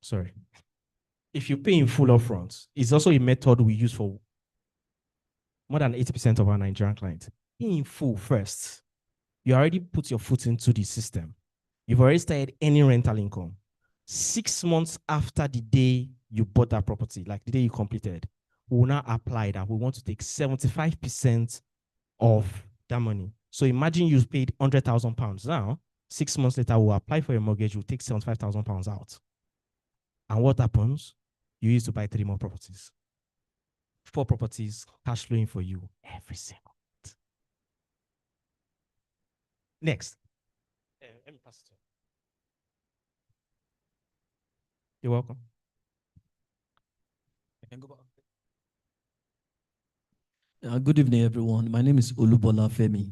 sorry. If you pay in full upfront, it's also a method we use for more than 80% of our Nigerian clients. Pay in full first. You already put your foot into the system. You've already started earning rental income. 6 months after the day you bought that property, like the day you completed, we will now apply that. We want to take 75% of that money. So imagine you paid £100,000 now. 6 months later, we'll apply for your mortgage. We'll take £75,000 out. And what happens? You used to buy 3 more properties. 4 properties cash flowing for you every single month. Next. Let me pass it to you. You're welcome. I can go back. Good evening, everyone. My name is Olubola Femi.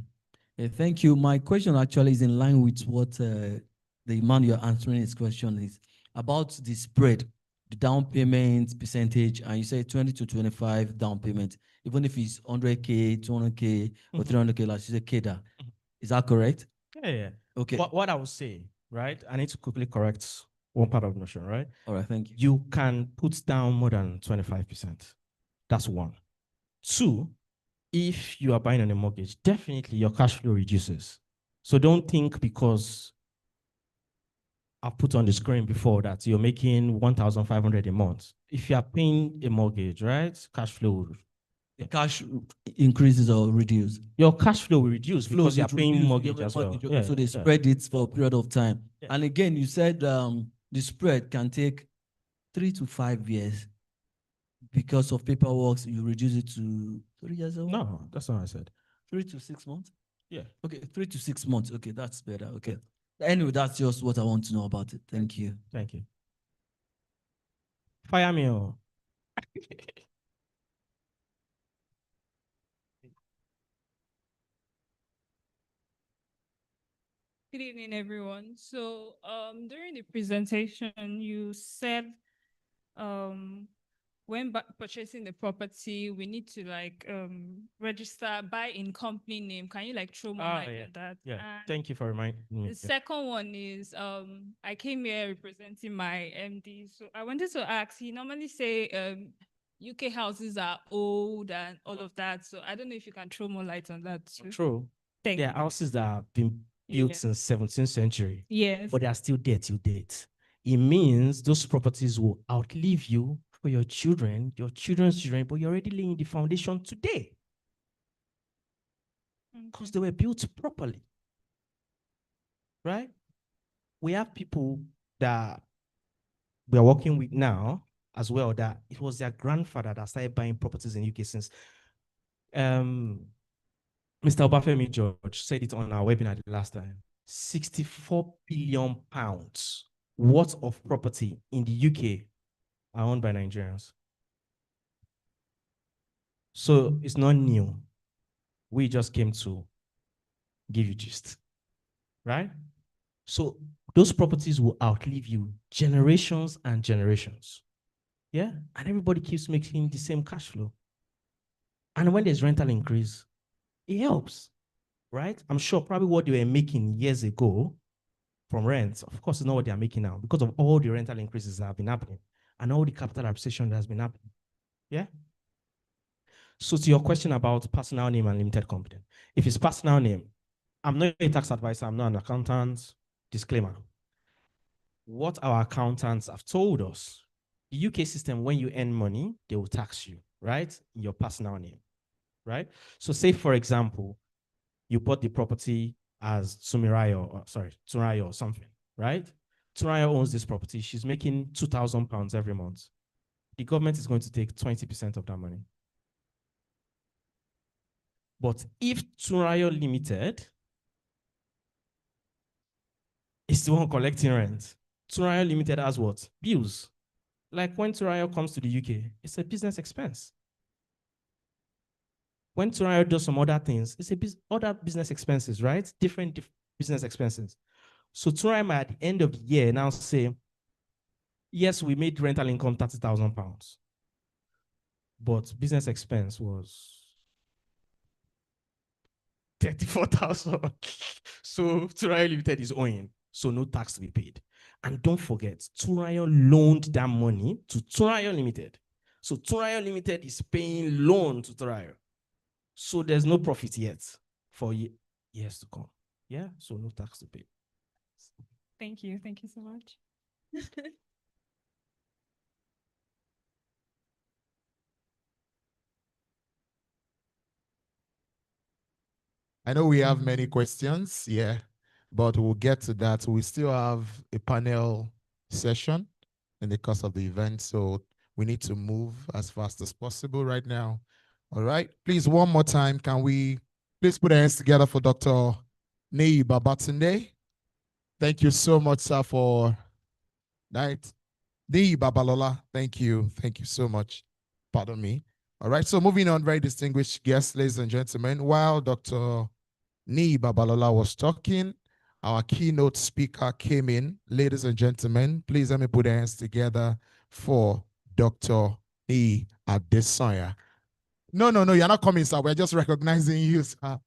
Thank you. My question actually is in line with what the man you're answering his question is about the spread, the down payment percentage, and you say 20 to 25 down payment, even if it's 100K, 200K, or 300K, like you say, KEDA. Is that correct? Yeah. Okay. What I would say, right? I need to quickly correct one part of the notion, right? All right, thank you. You can put down more than 25%. That's one. 2, if you are buying on a mortgage, definitely your cash flow reduces. So don't think because I've put on the screen before that you're making 1,500 a month. If you are paying a mortgage, right? Cash flow. The cash increases or reduces? Your cash flow will reduce because you're paying mortgage as well. Yeah, so they spread it for a period of time. Yeah. And again, you said the spread can take 3 to 5 years. Because of paperwork, you reduce it to 3 years old? No, that's not what I said. 3 to 6 months? Yeah. Okay, 3 to 6 months. Okay, that's better. Okay. Anyway, that's just what I want to know about it. Thank you. Thank you. Fire me. Good evening, everyone. So during the presentation, you said when purchasing the property, we need to register, buy in company name. Can you throw more light on that? Yeah. And thank you for reminding me. the second one is I came here representing my MD. So I wanted to ask, he normally say UK houses are old and all of that. So I don't know if you can throw more light on that too. True. Thank There are houses that have been built since 17th century. Yes. But they are still there till date. It means those properties will outlive you for your children, your children's children, but you're already laying the foundation today. Because they were built properly. Right? We have people that we are working with now as well that it was their grandfather that started buying properties in UK since Mr. Obafemi George said it on our webinar the last time. 64 billion pounds worth of property in the UK are owned by Nigerians. So it's not new. We just came to give you gist, right? So those properties will outlive you generations and generations. Yeah? And everybody keeps making the same cash flow. And when there's rental increase, it helps, right? I'm sure probably what they were making years ago from rent, of course, is not what they are making now because of all the rental increases that have been happening and all the capital appreciation that has been happening. Yeah? So to your question about personal name and limited company, if it's personal name, I'm not a tax advisor, I'm not an accountant, disclaimer. What our accountants have told us, the UK system, when you earn money, they will tax you, right? In your personal name, right? So say, for example, you bought the property as Tsunrayo or something, right? Tsunrayo owns this property. She's making £2,000 every month. The government is going to take 20% of that money. But if Tsunrayo Limited is the one collecting rent, Tsunrayo Limited has what? Bills. Like when Tsunrayo comes to the UK, it's a business expense. When Tsunrayo does some other things, it's other business expenses, right? Different business expenses. So Tsunrayo might at the end of the year now say, yes, we made rental income £30,000, but business expense was 34,000. So Tsunrayo Limited is owing, so no tax to be paid. And don't forget, Turayo loaned that money to Turayo Limited. So Turayo Limited is paying loan to Turayo. So there's no profit yet for years to come. Yeah, so no tax to pay. Thank you. Thank you so much. I know we have many questions, yeah, but we'll get to that. We still have a panel session in the course of the event, so we need to move as fast as possible right now. All right, please, one more time, can we please put our hands together for Dr. Nei Babatunde? Thank you so much, sir, for that. Nei Babalola, thank you so much. Pardon me. All right, so moving on, very distinguished guests, ladies and gentlemen, while Dr. Ni Babalola was talking, our keynote speaker came in. Ladies and gentlemen, please let me put our hands together for Dr. E. Adesanya. No, you're not coming, sir. We're just recognizing you, sir.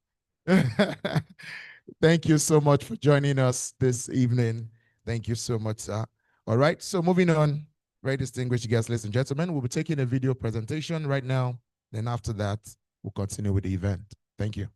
Thank you so much for joining us this evening. Thank you so much, sir. All right, so moving on, very distinguished guests, ladies and gentlemen, we'll be taking a video presentation right now. Then after that, we'll continue with the event. Thank you.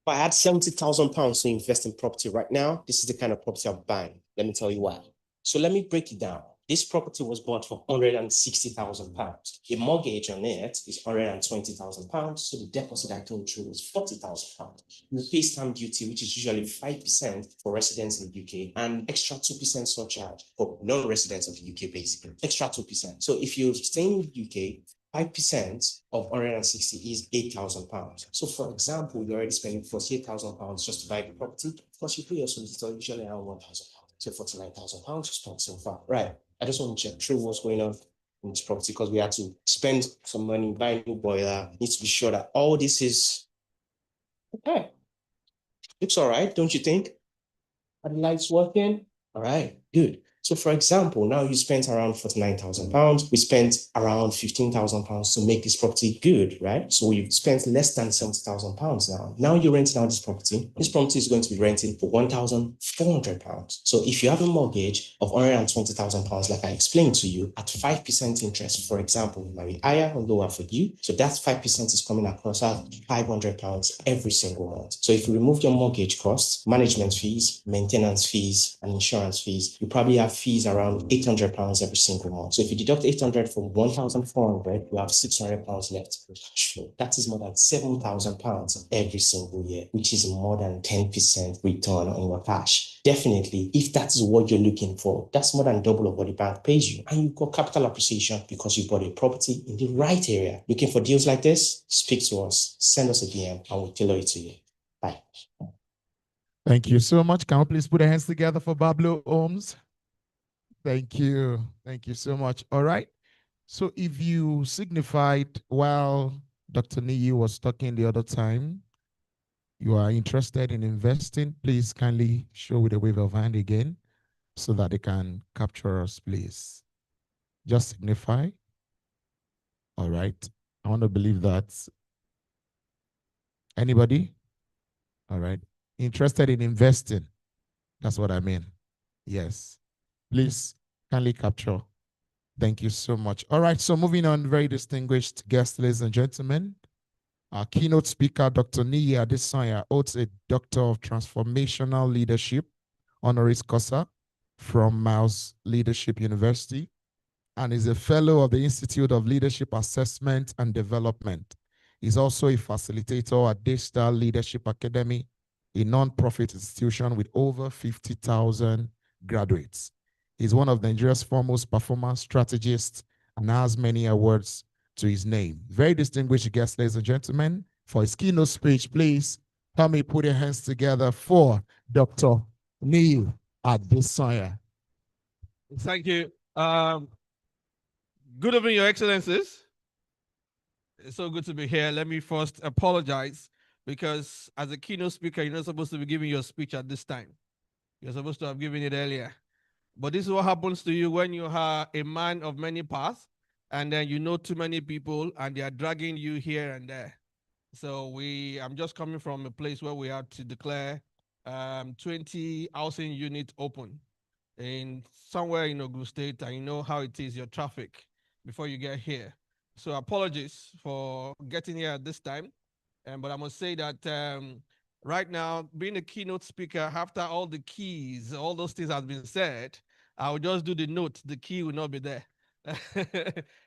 I had £70,000 to invest in property right now, this is the kind of property I'm buying. Let me tell you why. So let me break it down. This property was bought for £160,000. The mortgage on it is £120,000. So the deposit I told you was £40,000. You pay stamp duty, which is usually 5% for residents in the UK, and extra 2% surcharge for non-residents of the UK, basically. Extra 2%. So if you stay in the UK, 5% of 160 is £8,000. So for example, you're already spending £48,000 just to buy the property. Of course, you pay your solicitor usually around £1,000. So £49,000 to spend so far. Right. I just want to check through what's going on in this property because we had to spend some money, buy a new boiler. Need to be sure that all this is okay. Looks all right, don't you think? Are the lights working? All right, good. So for example, now you spent around £49,000. We spent around £15,000 to make this property good, right? So we've spent less than £70,000 now. Now you're renting out this property. This property is going to be renting for £1,400. So if you have a mortgage of £120,000, like I explained to you, at 5% interest, for example, it might be higher or lower for you. So that 5% is coming across at £500 every single month. So if you remove your mortgage costs, management fees, maintenance fees, and insurance fees, you probably have fees around £800 every single month. So if you deduct 800 from 1,400, you have £600 left in cash flow. That is more than £7,000 every single year, which is more than 10% return on your cash. Definitely, if that is what you're looking for, that's more than double of what the bank pays you. And you've got capital appreciation because you bought a property in the right area. Looking for deals like this? Speak to us, send us a DM, and we'll tailor it to you. Bye. Thank you so much. Can we please put our hands together for Bablo Homes? Thank you. Thank you so much. All right. So if you signified while Dr. Niyi was talking the other time, you are interested in investing, please kindly show with a wave of hand again so that they can capture us, please. Just signify. All right. I want to believe that. Anybody? All right. Interested in investing. That's what I mean. Yes. Please kindly capture. Thank you so much. All right. So moving on, very distinguished guests, ladies and gentlemen. Our keynote speaker, Dr. Niyi Adesanya, holds a Doctor of Transformational Leadership, honoris causa, from Miles Leadership University, and is a fellow of the Institute of Leadership Assessment and Development. He's also a facilitator at Daystar Leadership Academy, a non-profit institution with over 50,000 graduates. He's one of Nigeria's foremost performance strategists and has many awards to his name. Very distinguished guest, ladies and gentlemen. For his keynote speech, please help me put your hands together for Dr. Niyi Adesanya. Thank you. Good evening, Your Excellencies. It's so good to be here. Let me first apologize because as a keynote speaker, you're not supposed to be giving your speech at this time. You're supposed to have given it earlier. But this is what happens to you when you are a man of many paths and then you know too many people and they are dragging you here and there. So I'm just coming from a place where we had to declare 20 housing units open in somewhere in Ogun State, and you know how it is, your traffic before you get here. So apologies for getting here at this time. But I must say that right now, being a keynote speaker, after all the keys, all those things have been said, I will just do the note. The key will not be there.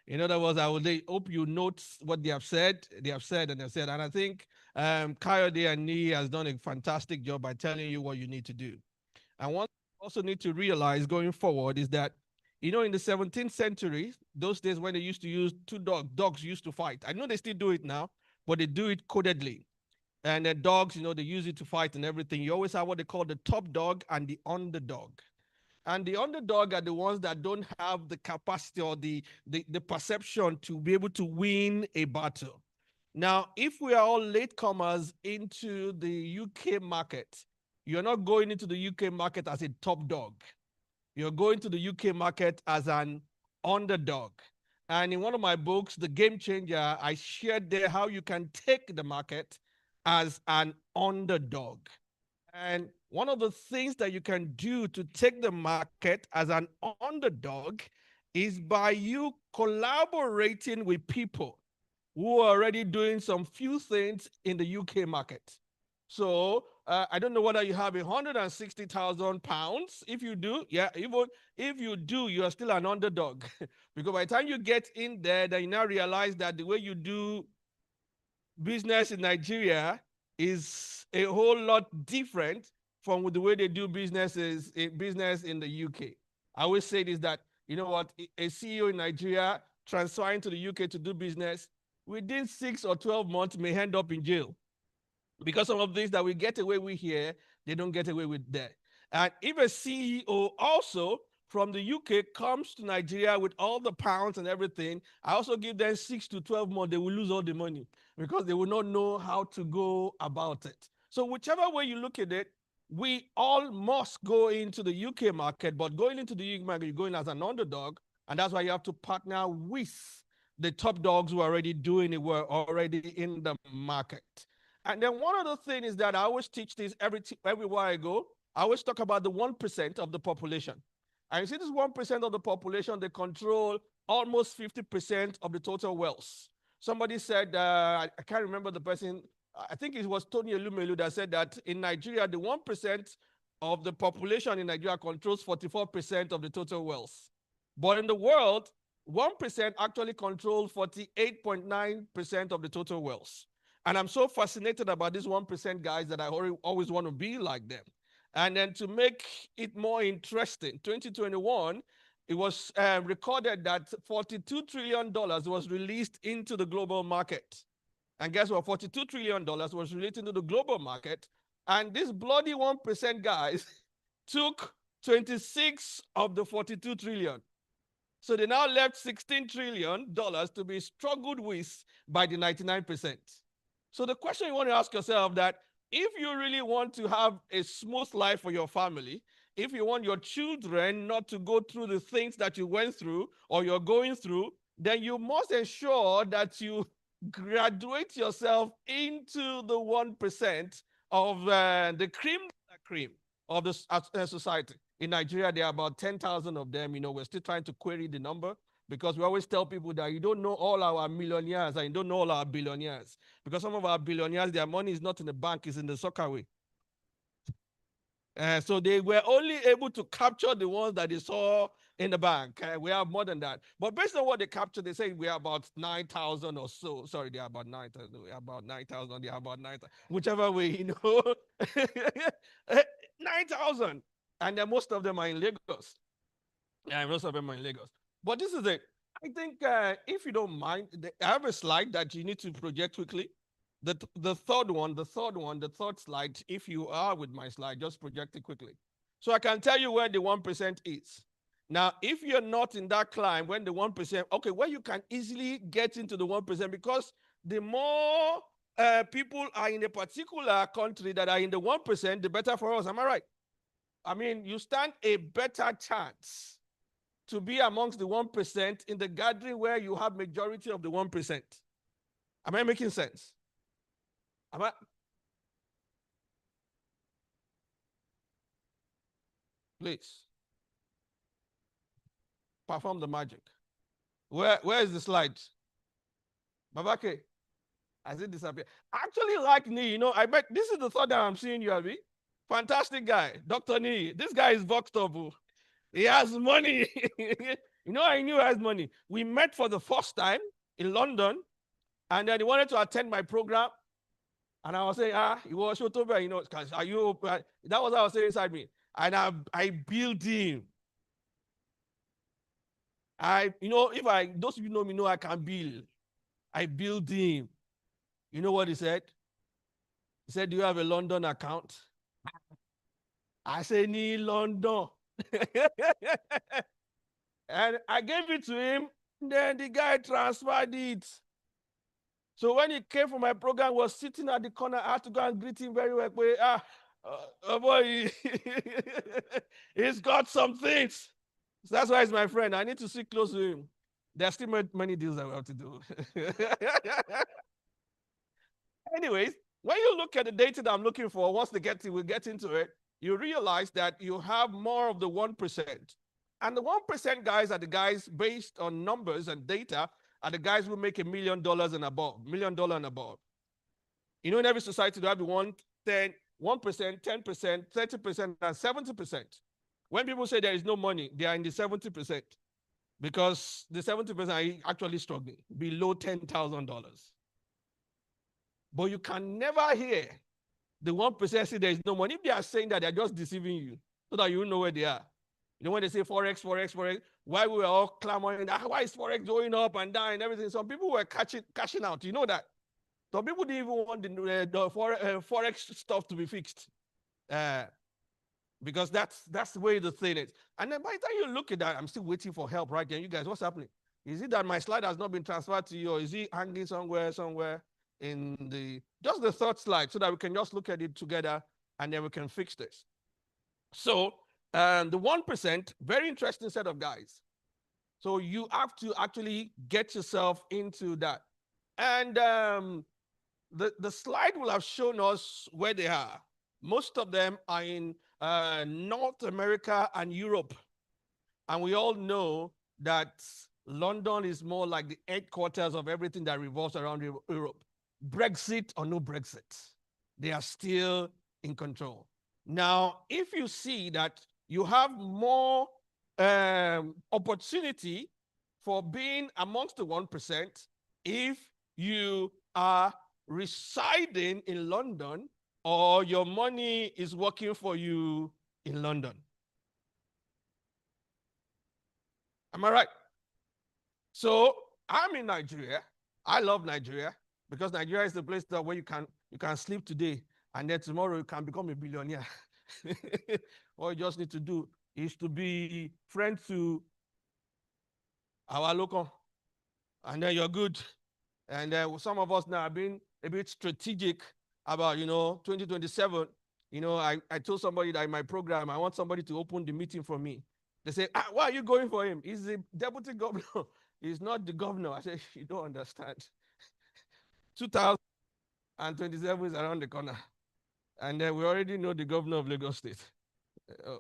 In other words, I would hope you note what they have said, and they've said. And I think Kayode and Niyi has done a fantastic job by telling you what you need to do. And one also need to realize going forward is that, in the 17th century, those days when they used to use two dogs used to fight. I know they still do it now, but they do it codedly. And the dogs, they use it to fight and everything. You always have what they call the top dog and the underdog. And the underdog are the ones that don't have the capacity or the perception to be able to win a battle. Now, if we are all latecomers into the UK market, you're not going into the UK market as a top dog. You're going to the UK market as an underdog. And in one of my books, The Game Changer, I shared there how you can take the market as an underdog. And one of the things that you can do to take the market as an underdog is by you collaborating with people who are already doing some few things in the UK market. So I don't know whether you have 160,000 pounds. If you do, yeah, even if you do, you are still an underdog. Because by the time you get in there, then you now realize that the way you do business in Nigeria is a whole lot different from the way they do business in the UK. I always say this, that, you know what, a CEO in Nigeria transferring to the UK to do business, within 6 or 12 months may end up in jail. Because some of things that we get away with here, they don't get away with there. And if a CEO also from the UK comes to Nigeria with all the pounds and everything, I also give them 6 to 12 months, they will lose all the money because they will not know how to go about it. So whichever way you look at it, we all must go into the UK market, but going into the UK market, you're going as an underdog, and that's why you have to partner with the top dogs who are already doing it, were already in the market. And then one other thing is that I always teach this everywhere I go. I always talk about the 1% of the population. And you see this 1% of the population, they control almost 50% of the total wealth. Somebody said, I can't remember the person, I think it was Tony Elumelu that said that in Nigeria, the 1% of the population in Nigeria controls 44% of the total wealth. But in the world, 1% actually controls 48.9% of the total wealth. And I'm so fascinated about these 1% guys that I always want to be like them. And then to make it more interesting, 2021, it was recorded that $42 trillion was released into the global market. And guess what? $42 trillion was released into the global market. And these bloody 1% guys took 26 of the 42 trillion. So they now left $16 trillion to be struggled with by the 99%. So the question you want to ask yourself, that if you really want to have a smooth life for your family, if you want your children not to go through the things that you went through or you're going through, then you must ensure that you graduate yourself into the 1% of the cream of the society. In Nigeria, there are about 10,000 of them. You know, we're still trying to query the number, because we always tell people that you don't know all our millionaires and you don't know all our billionaires. Because some of our billionaires, their money is not in the bank, it's in the soccer way. So they were only able to capture the ones that they saw in the bank. We have more than that. But based on what they captured, they say we are about 9,000 or so. Sorry, they are about 9,000. We are about 9,000. They are about 9,000. Whichever way, you know. 9,000. And then most of them are in Lagos. Yeah, most of them are in Lagos. But this is it. I think if you don't mind, I have a slide that you need to project quickly. The third slide, if you are with my slide, just project it quickly. So I can tell you where the 1% is. Now, if you're not in that climb, when the 1%, okay, where you can easily get into the 1%, because the more people are in a particular country that are in the 1%, the better for us. Am I right? I mean, you stand a better chance to be amongst the 1% in the gathering where you have majority of the 1%. Am I making sense? Am I? Please. Perform the magic. Where is the slide? Babake, has it disappeared? Actually, like me, you know, I bet this is the third time I'm seeing you, Abi. Fantastic guy, Dr. Nee. This guy is boxed up. He has money. You know, I knew he has money. We met for the first time in London, and then he wanted to attend my program. And I was saying, he was Shotoba, you know, because are you, that was what I was saying inside me. And I built him. You know, those of you know me know I can build. I built him. You know what he said? He said, do you have a London account? I said, need London. And I gave it to him. Then the guy transferred it. So when he came for my program, was sitting at the corner. I had to go and greet him very well. Oh boy, he's got some things. So that's why he's my friend. I need to sit close to him. There's still many deals that we have to do. Anyways, when you look at the data that I'm looking for, once we'll get into it, you realize that you have more of the 1%. And the 1% guys are the guys based on numbers and data are the guys who make $1 million and above, $1 million and above. You know, in every society, they have the 1 then 1%, 10%, 30%, and 70%. When people say there is no money, they are in the 70% because the 70% are actually struggling below $10,000. But you can never hear the 1% say there is no money. If they are saying that, they're just deceiving you so that you know where they are. You know, when they say Forex, Forex, Forex, why we were all clamoring, why is Forex going up and down and everything? Some people were cashing out. You know that. Some people didn't even want the Forex stuff to be fixed. Because that's the way the thing is. And then by the time you look at that, I'm still waiting for help right there. You guys, what's happening? Is it that my slide has not been transferred to you, or is it hanging somewhere in just the third slide, so that we can just look at it together and then we can fix this? So the 1%, very interesting set of guys. So you have to actually get yourself into that. And the slide will have shown us where they are. Most of them are in North America and Europe. And we all know that London is more like the headquarters of everything that revolves around Europe. Brexit or no Brexit, they are still in control. Now, if you see that you have more opportunity for being amongst the 1%, if you are residing in London or your money is working for you in London. Am I right? So I'm in Nigeria. I love Nigeria because Nigeria is the place that where you can sleep today and then tomorrow you can become a billionaire. All you just need to do is to be friend to our local, and then you're good. And some of us now have been a bit strategic about 2027. I told somebody that in my program I want somebody to open the meeting for me. They say, why are you going for him? He's the deputy governor. He's not the governor. I said, you don't understand. 2027 is around the corner. And we already know the governor of Lagos State.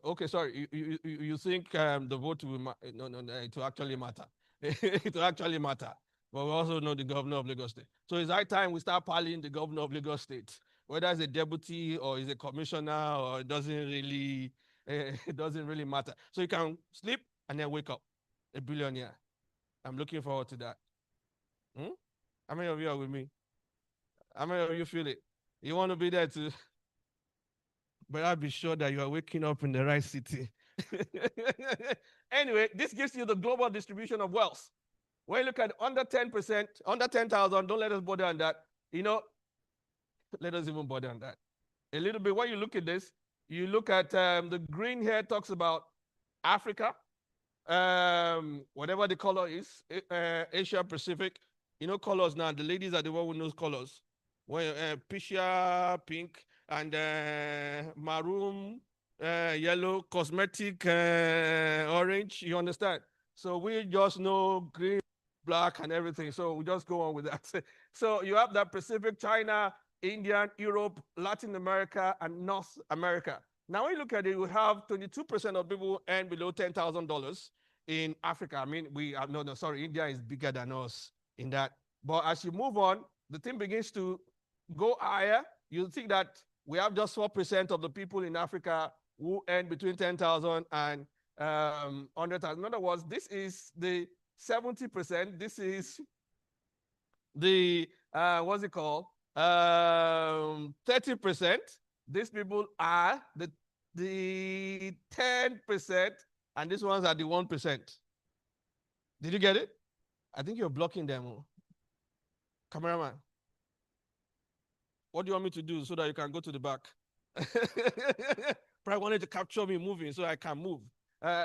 Okay, sorry. You think the vote will no, it will actually matter. It will actually matter. But we also know the governor of Lagos State. So it's high time we start piling the governor of Lagos State. Whether it's a deputy or is a commissioner, or it doesn't really matter. So you can sleep and then wake up a billionaire. I'm looking forward to that. How many of you are with me? How many of you feel it? You want to be there too? But I'll be sure that you are waking up in the right city. Anyway, this gives you the global distribution of wealth. When you look at under 10%, under 10,000, don't let us bother on that. Let us even bother on that. A little bit, when you look at this, you look at the green here talks about Africa, whatever the color is, Asia Pacific. Colors now, the ladies are the one who knows colors. When Pisha, pink, and maroon, yellow, cosmetic, orange, you understand? So we just know green, black, and everything. So we just go on with that. So you have that Pacific, China, India, Europe, Latin America, and North America. Now when you look at it, we have 22% of people earn below $10,000 in Africa. I mean, India is bigger than us in that. But as you move on, the thing begins to go higher. You think that we have just 4% of the people in Africa who earn between 10,000 and 100,000. In other words, this is the 70%. This is the what's it called? 30%. These people are the 10%, and these ones are the 1%. Did you get it? I think you're blocking them. Cameraman, what do you want me to do so that you can go to the back? Probably wanted to capture me moving so I can move.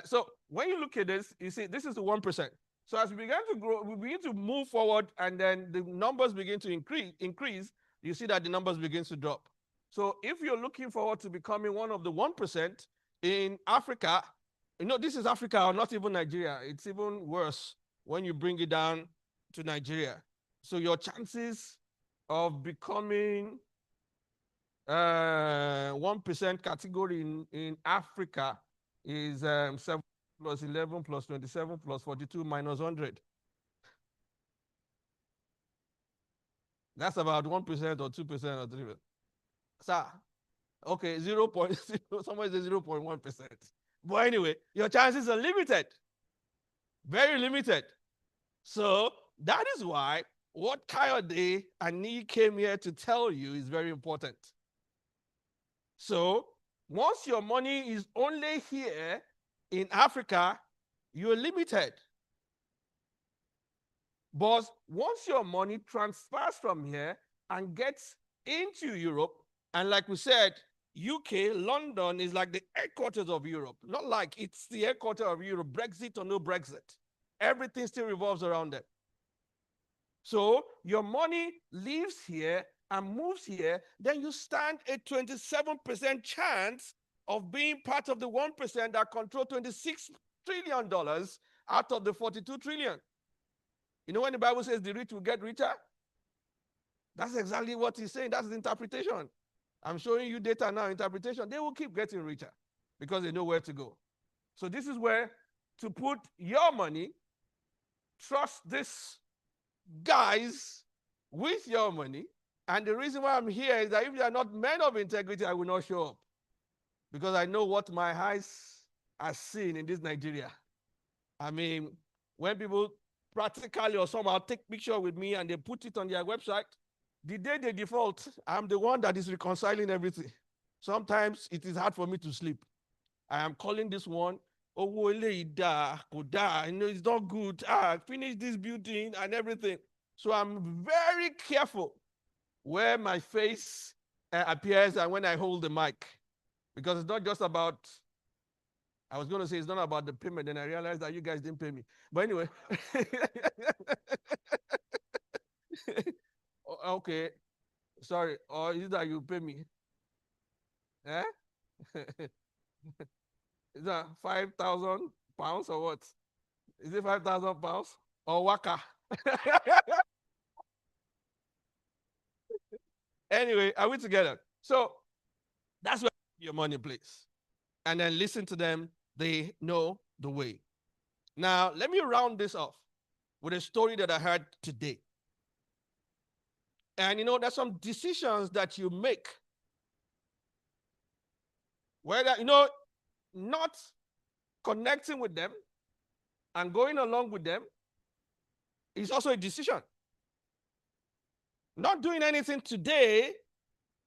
So when you look at this, you see this is the 1%. So as we begin to grow, we begin to move forward, and then the numbers begin to increase, you see that the numbers begin to drop. So if you're looking forward to becoming one of the 1% in Africa, this is Africa or not even Nigeria. It's even worse when you bring it down to Nigeria. So your chances of becoming 1% category in Africa is 7 plus 11 plus 27 plus 42 minus 100. That's about 1% or 2% or 3%. Sir, Okay, 0.0, someone says 0.1%. But anyway, your chances are limited, very limited. So that is why what Kayode and Nee came here to tell you is very important. So once your money is only here in Africa, you're limited. But once your money transfers from here and gets into Europe, and like we said, UK, London is like the headquarters of Europe. Not like it's the headquarters of Europe, Brexit or no Brexit. Everything still revolves around them. So your money leaves here and moves here, then you stand a 27% chance of being part of the 1% that control $26 trillion out of the 42 trillion. You know when the Bible says the rich will get richer? That's exactly what he's saying. That's the interpretation. I'm showing you data now, interpretation. They will keep getting richer because they know where to go. So this is where to put your money, trust this guys with your money. And the reason why I'm here is that if they are not men of integrity, I will not show up. Because I know what my eyes are seeing in this Nigeria. I mean, when people practically or somehow take picture with me and they put it on their website, the day they default, I'm the one that is reconciling everything. Sometimes it is hard for me to sleep. I am calling this one, oh, it's not good. Finish this building and everything. So I'm very careful where my face appears and when I hold the mic. Because it's not just about, I was going to say it's not about the payment, then I realized that you guys didn't pay me. But anyway. Okay, sorry. Or is it that you pay me? Eh? Is that 5,000 pounds or what? Is it 5,000 pounds or waka? Anyway, are we together? So that's where your money plays. And then listen to them. They know the way. Now, let me round this off with a story that I heard today. And there's some decisions that you make. Whether, not connecting with them and going along with them is also a decision. Not doing anything today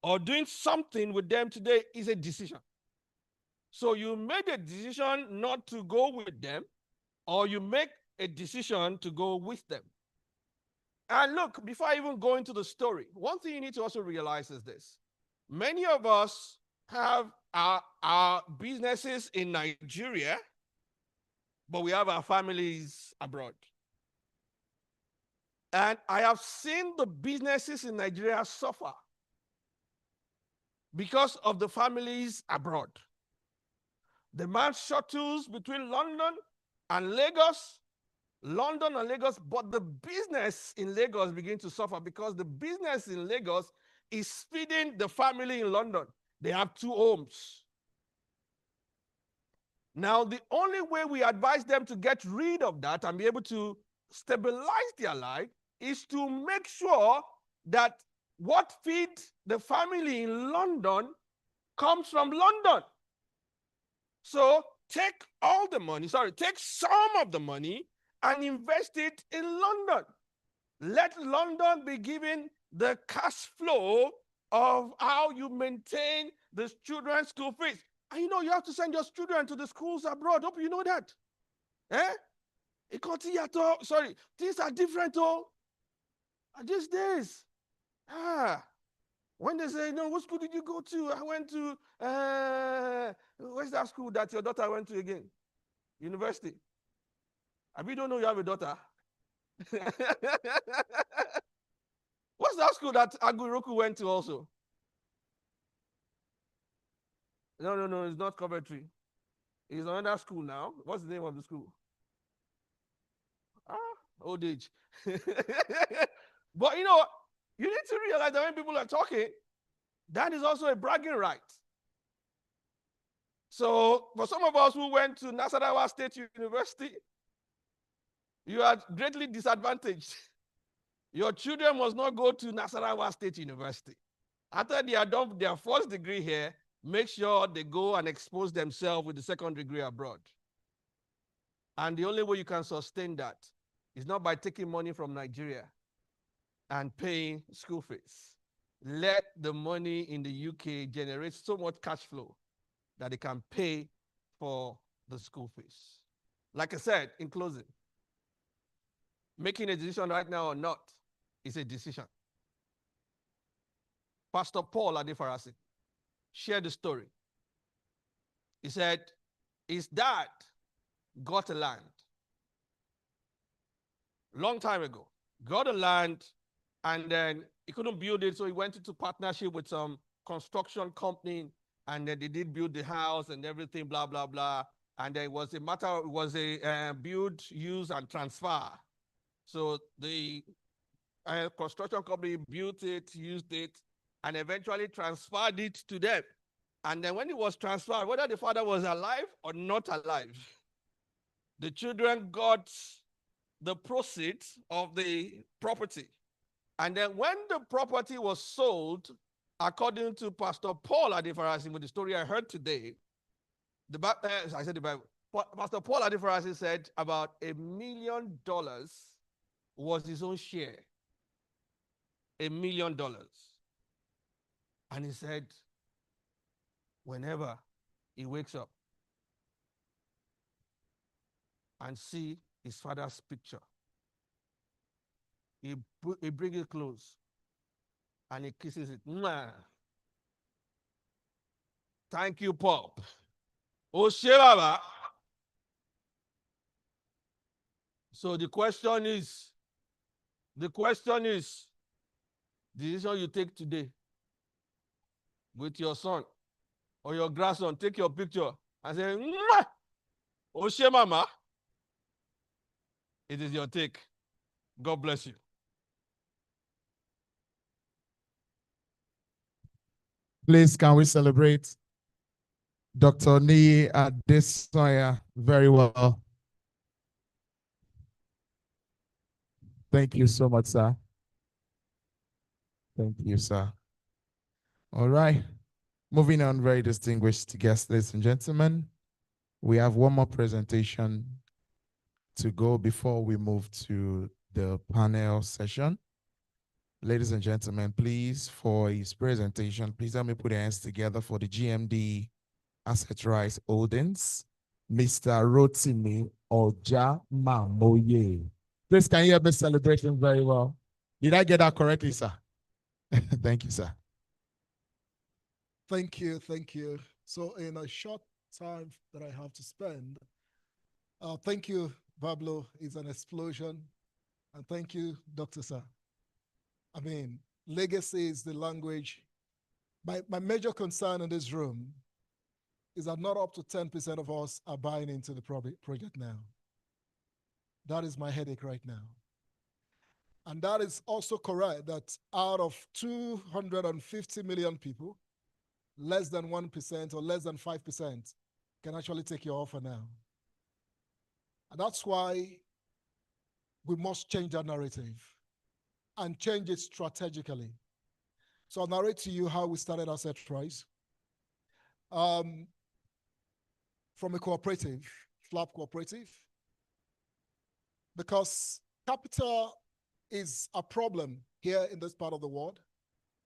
or doing something with them today is a decision. So you made a decision not to go with them, or you make a decision to go with them. And look, before I even go into the story, one thing you need to also realize is this. Many of us have our businesses in Nigeria, but we have our families abroad. And I have seen the businesses in Nigeria suffer because of the families abroad. The man shuttles between London and Lagos, but the business in Lagos begins to suffer because the business in Lagos is feeding the family in London. They have 2 homes. Now, the only way we advise them to get rid of that and be able to stabilize their life is to make sure that what feeds the family in London comes from London. So take some of the money and invest it in London. Let London be given the cash flow of how you maintain the children's school fees. And you have to send your children to the schools abroad. Hope you know that. Sorry, things are different, these days. When they say, what school did you go to? I went to, where's that school that your daughter went to again? University. I really don't know you have a daughter. What's that school that Aguiroku went to also? No, it's not Coventry. It's another school now. What's the name of the school? Old age. But you need to realize that when people are talking, that is also a bragging right. So for some of us who went to Nasarawa State University, you are greatly disadvantaged. Your children must not go to Nasarawa State University. After they are done their first degree here, make sure they go and expose themselves with the second degree abroad. And the only way you can sustain that is not by taking money from Nigeria and paying school fees. Let the money in the UK generate so much cash flow that they can pay for the school fees. Like I said, in closing, making a decision right now or not is a decision. Pastor Paul Adefarasi shared the story. He said, his dad got a land long time ago, got a land, and then he couldn't build it, so he went into partnership with some construction company, and then they did build the house and everything, blah, blah, blah. And then it was a build, use, and transfer. So the construction company built it, used it, and eventually transferred it to them. And then when it was transferred, whether the father was alive or not alive, the children got the proceeds of the property. And then when the property was sold, according to Pastor Paul Adefarasi, with the story I heard today, I said the Bible. Pastor Paul Adefarasi said about $1 million was his own share. $1 million. And he said, whenever he wakes up and see his father's picture, he brings it close and he kisses it. Mwah. Thank you, Pop. Baba. So the question is, the decision you take today with your son or your grandson, take your picture and say, Oshe Mama. It is your take. God bless you. Please, can we celebrate Dr. Nii Adesoya very well? Thank you so much, sir. Thank you, sir. All right. Moving on, very distinguished guests, ladies and gentlemen. We have one more presentation to go before we move to the panel session. Ladies and gentlemen, please, for his presentation, please help me put your hands together for the GMD Assetrise Holdings, Mr. Rotimi Ojamamoye. Please, can you help me celebrate him very well? Did I get that correctly, sir? Thank you, sir. Thank you, thank you. So in a short time that I have to spend, thank you, Bablo. It's an explosion. And thank you, Dr. Sir. I mean, legacy is the language. My major concern in this room is that not up to 10% of us are buying into the project now. That is my headache right now. And that is also correct that out of 250 million people, less than 1% or less than 5% can actually take your offer now. And that's why we must change that narrative and change it strategically. So I'll narrate to you how we started Assetrise. From a cooperative, flap cooperative, because capital is a problem here in this part of the world.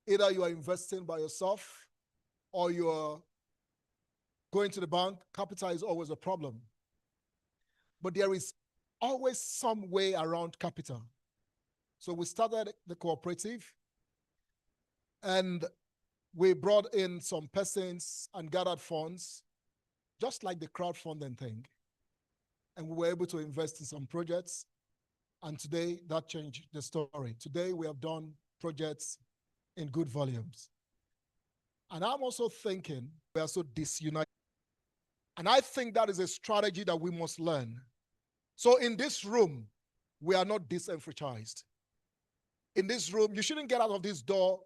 Either you are investing by yourself or you are going to the bank. Capital is always a problem. But there is always some way around capital. So we started the cooperative and we brought in some persons and gathered funds, just like the crowdfunding thing. And we were able to invest in some projects. And today that changed the story. Today we have done projects in good volumes. And I'm also thinking we are so disunited. And I think that is a strategy that we must learn. So in this room, we are not disenfranchised. In this room, you shouldn't get out of this door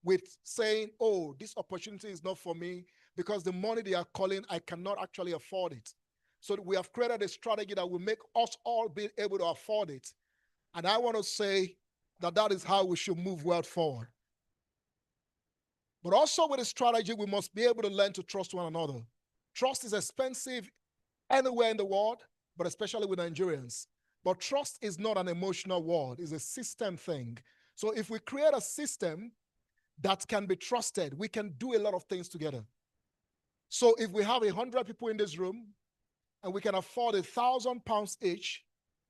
with saying, oh, this opportunity is not for me because the money they are calling, I cannot actually afford it. So we have created a strategy that will make us all be able to afford it. And I want to say that that is how we should move well forward. But also with a strategy, we must be able to learn to trust one another. Trust is expensive anywhere in the world, but especially with Nigerians. But trust is not an emotional word, it's a system thing. So if we create a system that can be trusted, we can do a lot of things together. So if we have 100 people in this room and we can afford £1,000 each,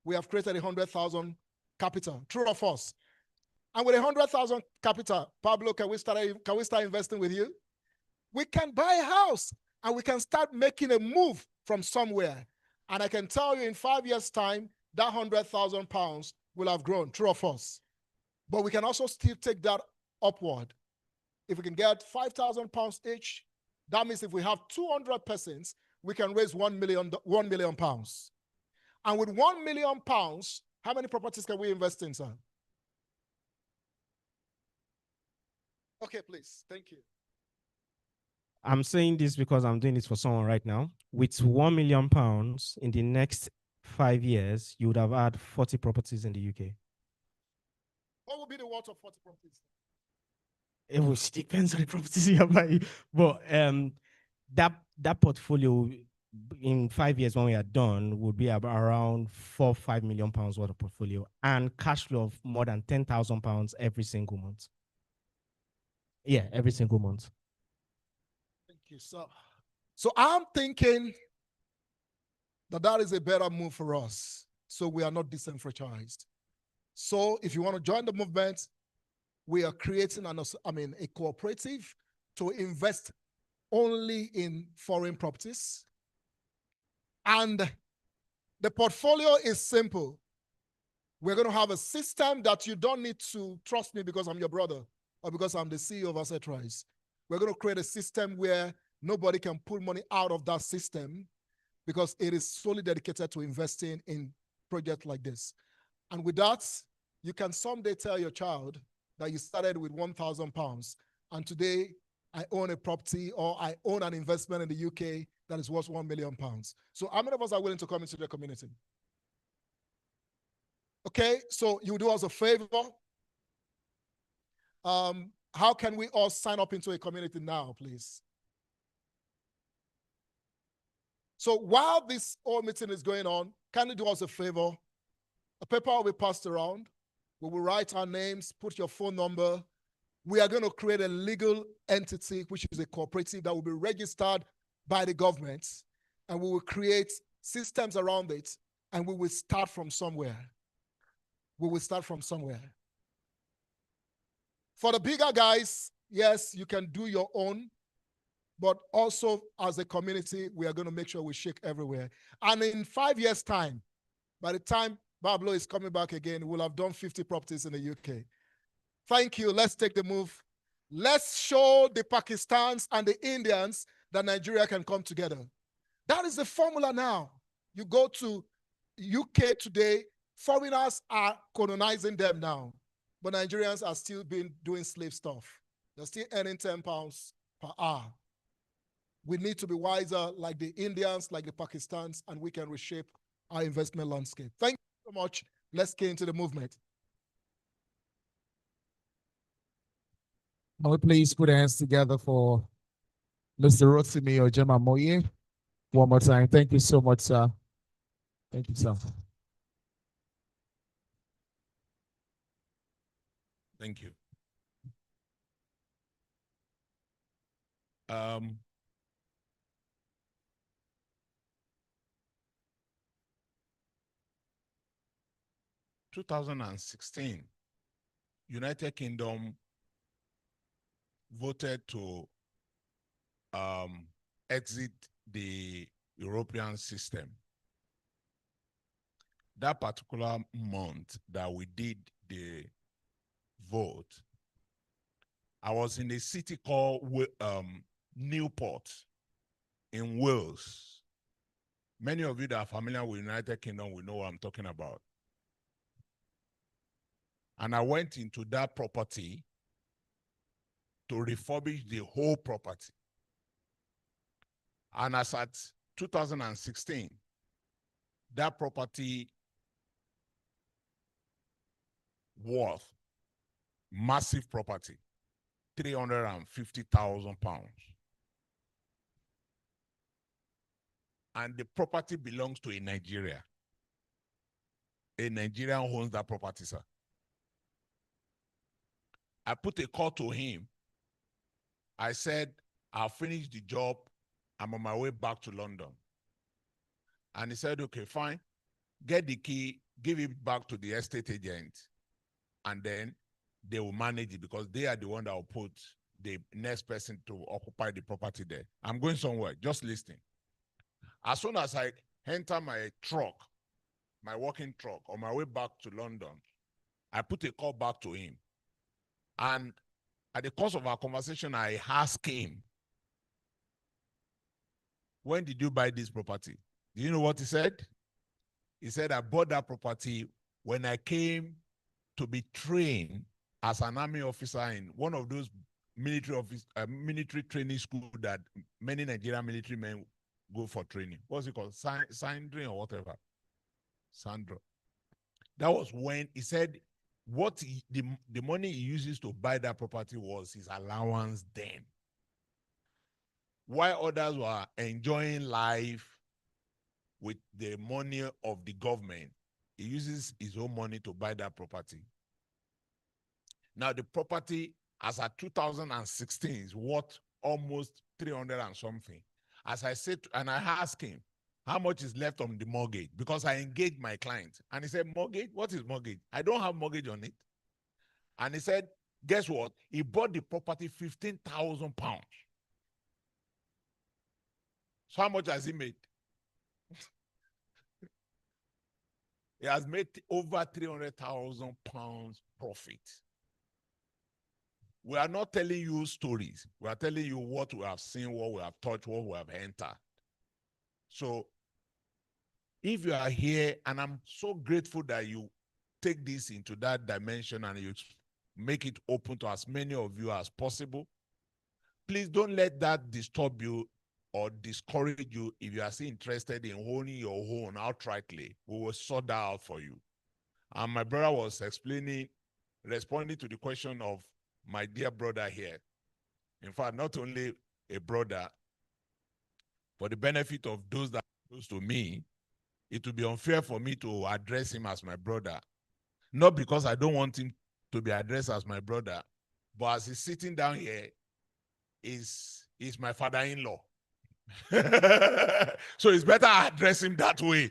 we have created 100,000 capital, true or false? And with 100,000 capital, Bablo, can we start investing with you? We can buy a house and we can start making a move from somewhere. And I can tell you in 5 years' time, that £100,000 will have grown, true or false? But we can also still take that upward. If we can get £5,000 each, that means if we have 200 persons, we can raise £1 million. And with £1 million, how many properties can we invest in, sir? Okay, please. Thank you. I'm saying this because I'm doing this for someone right now. With £1 million in the next 5 years, you would have had 40 properties in the UK. What would be the worth of 40 properties? It will depends on the properties you're buying. But that portfolio in 5 years when we are done would be about around £4-5 million worth of portfolio and cash flow of more than £10,000 every single month. Yeah, every single month. Thank you, sir. So I'm thinking that is a better move for us. So we are not disenfranchised. So if you want to join the movement, we are creating a cooperative to invest only in foreign properties. And the portfolio is simple. We're going to have a system that you don't need to trust me because I'm your brother or because I'm the CEO of Assetrise. We're going to create a system where nobody can pull money out of that system because it is solely dedicated to investing in projects like this. And with that, you can someday tell your child that you started with £1,000 and today I own a property or I own an investment in the UK that is worth £1 million. So how many of us are willing to come into the community? Okay, so you do us a favor. How can we all sign up into a community now, please? So while this whole meeting is going on, can you do us a favor? A paper will be passed around. We will write our names, put your phone number. We are going to create a legal entity, which is a cooperative that will be registered by the government. And we will create systems around it. And we will start from somewhere. We will start from somewhere. For the bigger guys, yes, you can do your own. But also as a community, we are going to make sure we shake everywhere. And in 5 years' time, by the time Bablo is coming back again, we'll have done 50 properties in the UK. Thank you. Let's take the move. Let's show the Pakistans and the Indians that Nigeria can come together. That is the formula now. You go to UK today, foreigners are colonizing them now. But Nigerians are still doing slave stuff. They're still earning £10 per hour. We need to be wiser like the Indians, like the Pakistans, and we can reshape our investment landscape. Thank you so much. Let's get into the movement. Can we please put our hands together for Mr. Rotimi Ojemamoye? One more time. Thank you so much, sir. Thank you, sir. Thank you. 2016, United Kingdom voted to exit the European system. That particular month that we did the vote, I was in a city called Newport in Wales. Many of you that are familiar with United Kingdom will know what I'm talking about. And I went into that property to refurbish the whole property. And as at 2016, that property worth, massive property, £350,000. And the property belongs to a Nigeria. A Nigerian owns that property, sir. I put a call to him. I said, I'll finish the job. I'm on my way back to London. And he said, okay, fine. Get the key, give it back to the estate agent, and then they will manage it because they are the one that will put the next person to occupy the property there. I'm going somewhere, just listening. As soon as I enter my truck, my working truck, on my way back to London, I put a call back to him. And at the course of our conversation, I asked him, when did you buy this property? Do you know what he said? He said, I bought that property when I came to be trained as an army officer in one of those military training school that many Nigerian military men go for training. What's it called? Sandra or whatever. Sandra. That was when he said the money he uses to buy that property was his allowance then. While others were enjoying life with the money of the government, he uses his own money to buy that property. Now, the property, as at 2016, is worth almost 300 and something. As I said, and I asked him, how much is left on the mortgage? Because I engaged my client. And he said, mortgage? What is mortgage? I don't have mortgage on it. And he said, guess what? He bought the property £15,000. So how much has he made? He has made over £300,000 profit. We are not telling you stories. We are telling you what we have seen, what we have touched, what we have entered. So if you are here, and I'm so grateful that you take this into that dimension and you make it open to as many of you as possible, please don't let that disturb you or discourage you. If you are still interested in owning your home outrightly, we will sort that out for you. And my brother was responding to the question of my dear brother here. In fact, not only a brother, for the benefit of those that are close to me, it would be unfair for me to address him as my brother. Not because I don't want him to be addressed as my brother, but as he's sitting down here, is my father-in-law. So it's better I address him that way.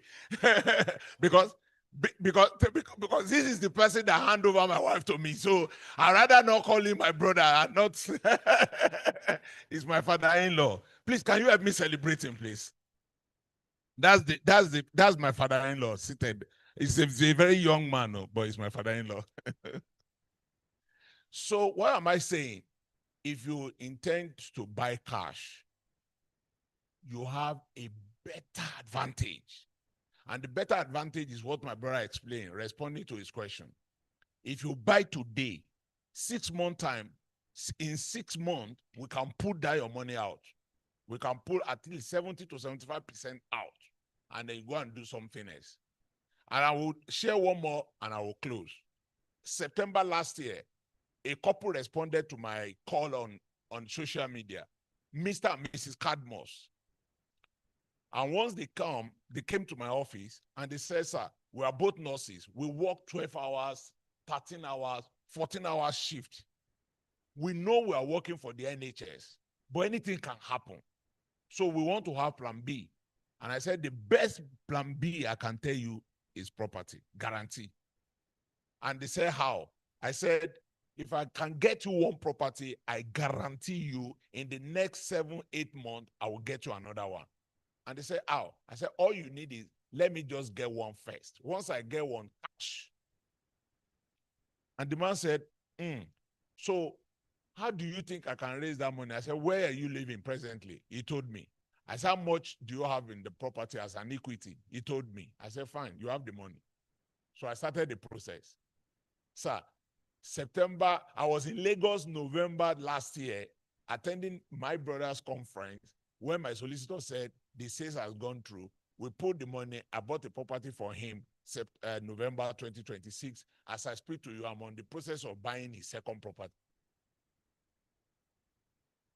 because this is the person that handed over my wife to me. So I'd rather not call him my brother and not he's my father-in-law. Please, can you help me celebrate him, please? That's my father-in-law seated. He's a very young man, but he's my father-in-law. So what am I saying? If you intend to buy cash, you have a better advantage. And the better advantage is what my brother explained, responding to his question. If you buy today, 6 months time, in 6 months, we can pull down your money out. We can pull at least 70 to 75% out, and then you go and do something else. And I will share one more and I will close. September last year, a couple responded to my call on social media, Mr. and Mrs. Cadmos. And once they came to my office and they said, sir, we are both nurses. We work 12 hours, 13 hours, 14 hours shift. We know we are working for the NHS, but anything can happen. So we want to have plan B. And I said, the best plan B I can tell you is property, guarantee. And they said, how? I said, if I can get you one property, I guarantee you in the next 7-8 months, I will get you another one. And they said, how? I said, all you need is, let me just get one first. Once I get one, cash. And the man said, so how do you think I can raise that money? I said, where are you living presently? He told me. I said, how much do you have in the property as an equity? He told me. I said, fine, you have the money. So I started the process. Sir, September, I was in Lagos, November last year, attending my brother's conference when my solicitor said the sales has gone through. We put the money, I bought a property for him, November 2026. As I speak to you, I'm on the process of buying his second property.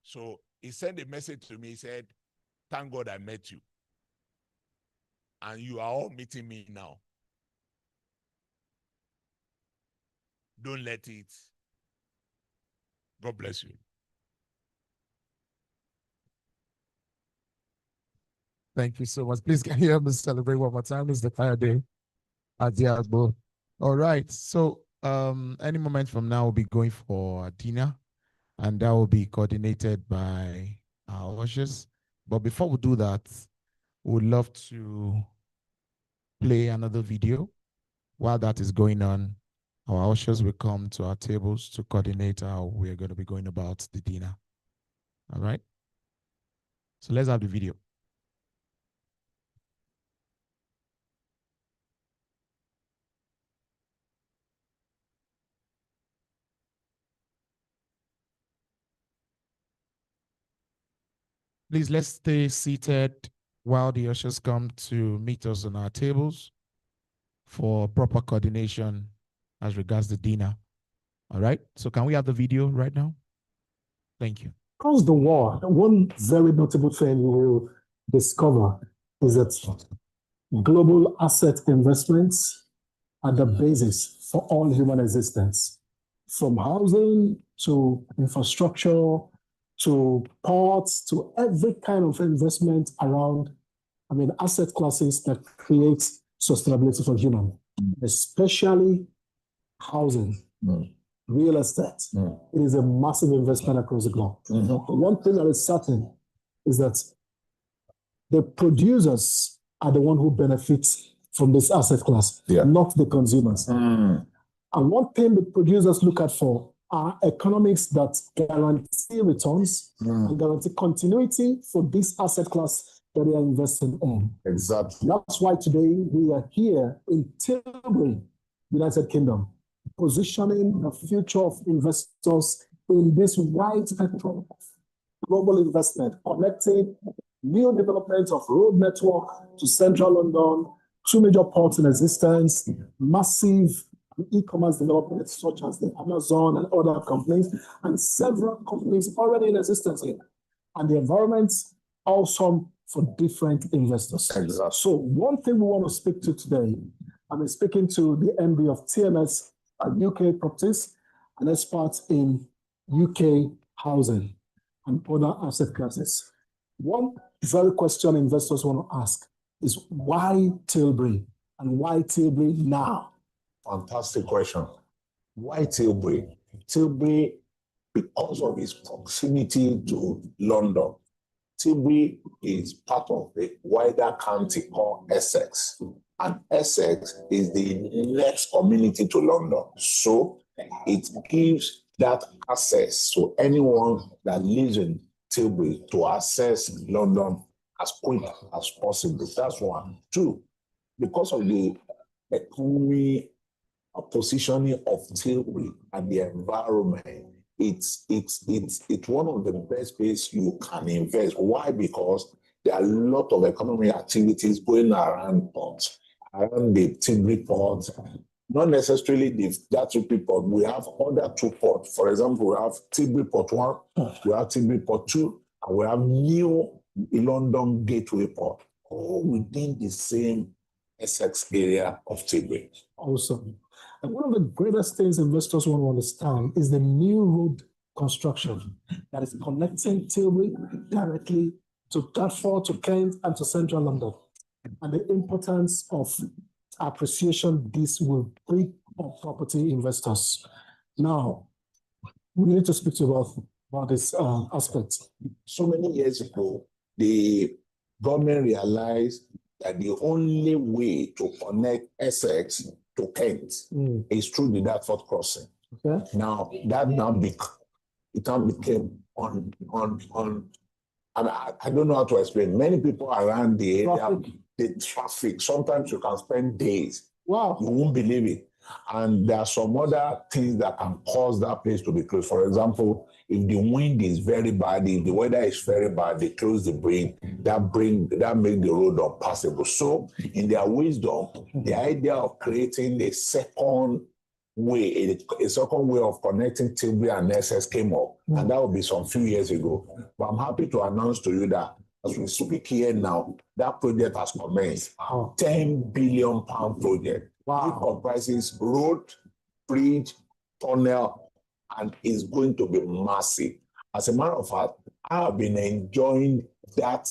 So he sent a message to me. He said, "Thank God I met you. And you are all meeting me now. Don't let it." God bless you. Thank you so much. Please can you help me celebrate one more time? It's the fire day at the Agbo. All right. So any moment from now, we'll be going for dinner, and that will be coordinated by our ushers. But before we do that, we'd love to play another video. While that is going on, our ushers will come to our tables to coordinate how we're going to be going about the dinner. All right. So let's have the video. Please, let's stay seated while the ushers come to meet us on our tables for proper coordination as regards the dinner. All right. So can we have the video right now? Thank you. Across the world, one very notable thing you will discover is that global asset investments are the basis for all human existence, from housing to infrastructure to ports to every kind of investment around, asset classes that create sustainability for human, especially housing, real estate. It is a massive investment across the globe. One thing that is certain is that the producers are the one who benefits from this asset class, not the consumers. And one thing the producers look at for are economics that guarantee returns and guarantee continuity for this asset class that they are investing in. Exactly. That's why today we are here in Tilbury, United Kingdom, positioning the future of investors in this wide spectrum of global investment, connecting new development of road network to central London, 2 major ports in existence, massive e-commerce developments such as the Amazon and other companies, and several companies already in existence here. And the environment's awesome for different investors. Exactly. So one thing we want to speak to today, I'm speaking to the MD of TMS UK Properties, an expert in UK housing and other asset classes. One very question investors want to ask is why Tilbury, and why Tilbury now? Fantastic question. Why Tilbury? Tilbury, because of its proximity to London. Tilbury is part of the wider county called Essex, and Essex is the next community to London. So it gives that access to anyone that lives in Tilbury to access London as quick as possible. That's one. Two, because of the economy positioning of Tilbury and the environment, it's one of the best places you can invest. Why? Because there are a lot of economic activities going around the Tilbury port. Not necessarily that Tilbury port. We have other 2 ports. For example, we have Tilbury Port 1, we have Tilbury Port 2, and we have new London Gateway Port, all within the same Essex area of Tilbury. Awesome. And one of the greatest things investors want to understand is the new road construction that is connecting Tilbury directly to Dartford, to Kent, and to central London, and the importance of appreciation this will bring for property investors. Now, we need to speak to you about this aspect. So many years ago, the government realized that the only way to connect Essex to Kent is through the Dartford crossing. Okay. Now that became on. I don't know how to explain. Many people around the area, the traffic. Sometimes you can spend days. Wow. You won't believe it. And there are some other things that can cause that place to be closed. For example, if the wind is very bad, if the weather is very bad, they close the bridge, that makes the road unpassable. So in their wisdom, the idea of creating a second way, a second way of connecting Tilbury and Essex came up, and that will be some few years ago. But I'm happy to announce to you that as we speak here now, that project has commenced. £10 billion project. Wow. It comprises road, bridge, tunnel, and is going to be massive. As a matter of fact, I have been enjoying that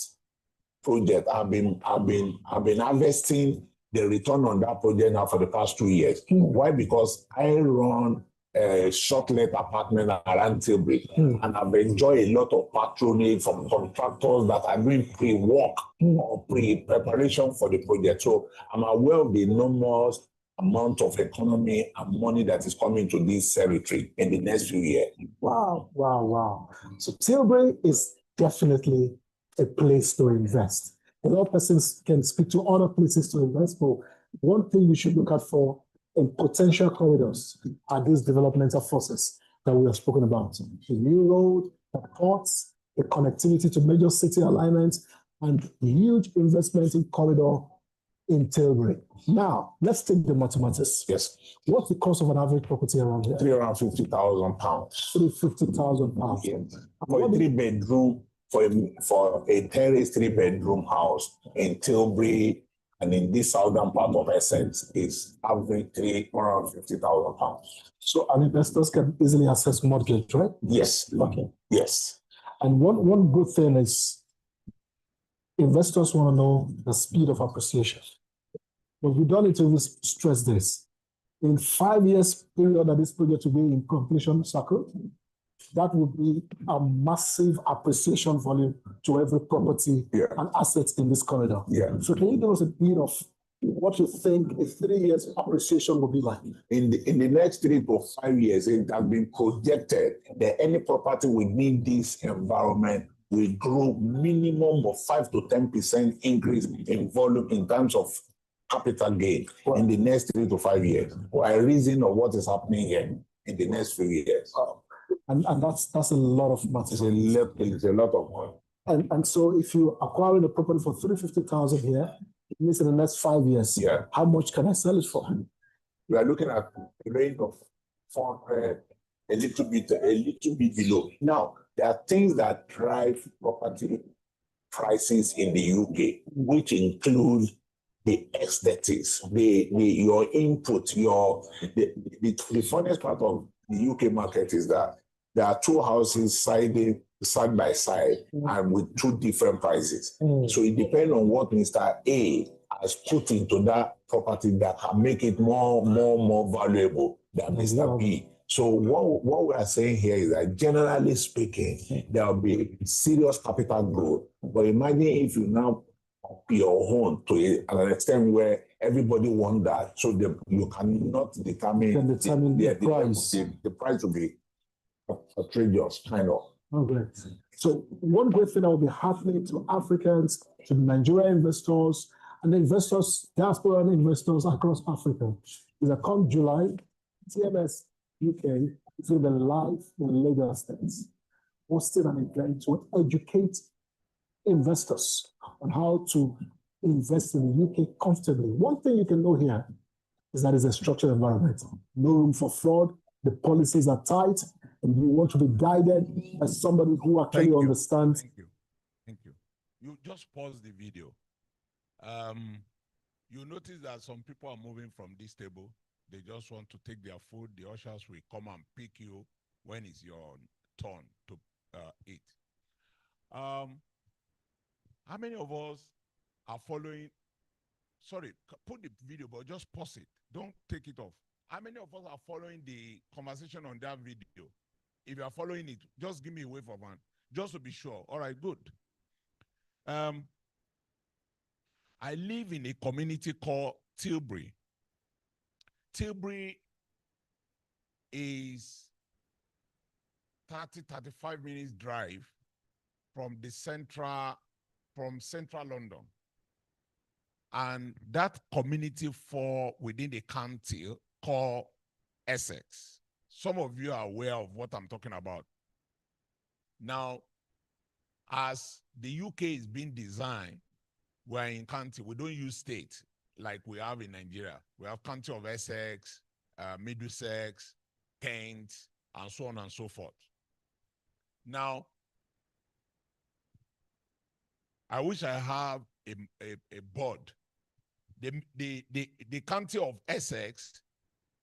project. I've been harvesting the return on that project now for the past 2 years. Why? Because I run a short-let apartment around Tilbury, and I've enjoyed a lot of patronage from contractors that are doing pre-work or pre-preparation for the project. So I'm aware of the enormous amount of economy and money that is coming to this territory in the next few years. Wow, wow, wow. So Tilbury is definitely a place to invest. A lot of persons can speak to other places to invest, but one thing you should look out for in potential corridors are these developmental forces that we have spoken about. The new road, the ports, the connectivity to major city alignments, and huge investment in corridor in Tilbury. Now, let's take the mathematics. Yes. What's the cost of an average property around here? £350,000. £350,000. Yes. For a three-bedroom, for a terrace three-bedroom house in Tilbury and in this southern part of Essex is average £350,000. So an investors can easily access mortgage, right? Yes. Okay. Yes. And one good thing is investors want to know the speed of appreciation. But we don't need to stress this. In 5 years period that this project will be in completion cycle, that would be a massive appreciation volume to every property and assets in this corridor. Yeah. So can you give us a bit of what you think a 3 years appreciation will be like? In the next 3 to 5 years, it has been projected that any property within this environment will grow minimum of 5 to 10% increase in volume in terms of capital gain in the next 3 to 5 years, by reason of what is happening here in the next few years. And that's a lot of money. It's a lot of money. And so if you acquiring a property for $350,000 here, it means in the next 5 years, how much can I sell it for? We are looking at a range of 400, a little bit below. Now, there are things that drive property prices in the UK, which include the aesthetics, your input, the funniest part of the UK market is that there are 2 houses side by side and with 2 different prices. So it depends on what Mr. A has put into that property that can make it more valuable than Mr. B. So what we are saying here is that generally speaking, there will be serious capital growth. But imagine if you now up your own to an extent where everybody wants that, so you cannot determine the price. The price will be outrageous, kind of. Okay. So one great thing that will be happening to Africans, to Nigerian investors, and investors, diaspora investors across Africa, is that come July, TMS UK is going to be live in Lagos States, hosting an event to educate investors on how to invest in the UK comfortably. One thing you can know here is that it's a structured environment. No room for fraud. The policies are tight, and you want to be guided by somebody who actually understands. Thank you. You just pause the video. You notice that some people are moving from this table. They just want to take their food. The ushers will come and pick you when it's your turn to eat. How many of us are following? Sorry, put the video, but just pause it. Don't take it off. How many of us are following the conversation on that video? If you are following it, just give me a wave of hand, just to be sure. All right, good. I live in a community called Tilbury. Tilbury is 35 minutes drive from central London. And that community fall within the county called Essex. Some of you are aware of what I'm talking about. Now, as the UK is being designed, we're in county. We don't use state like we have in Nigeria. We have county of Essex, Middlesex, Kent, and so on and so forth. Now, I wish I have a board. The county of Essex,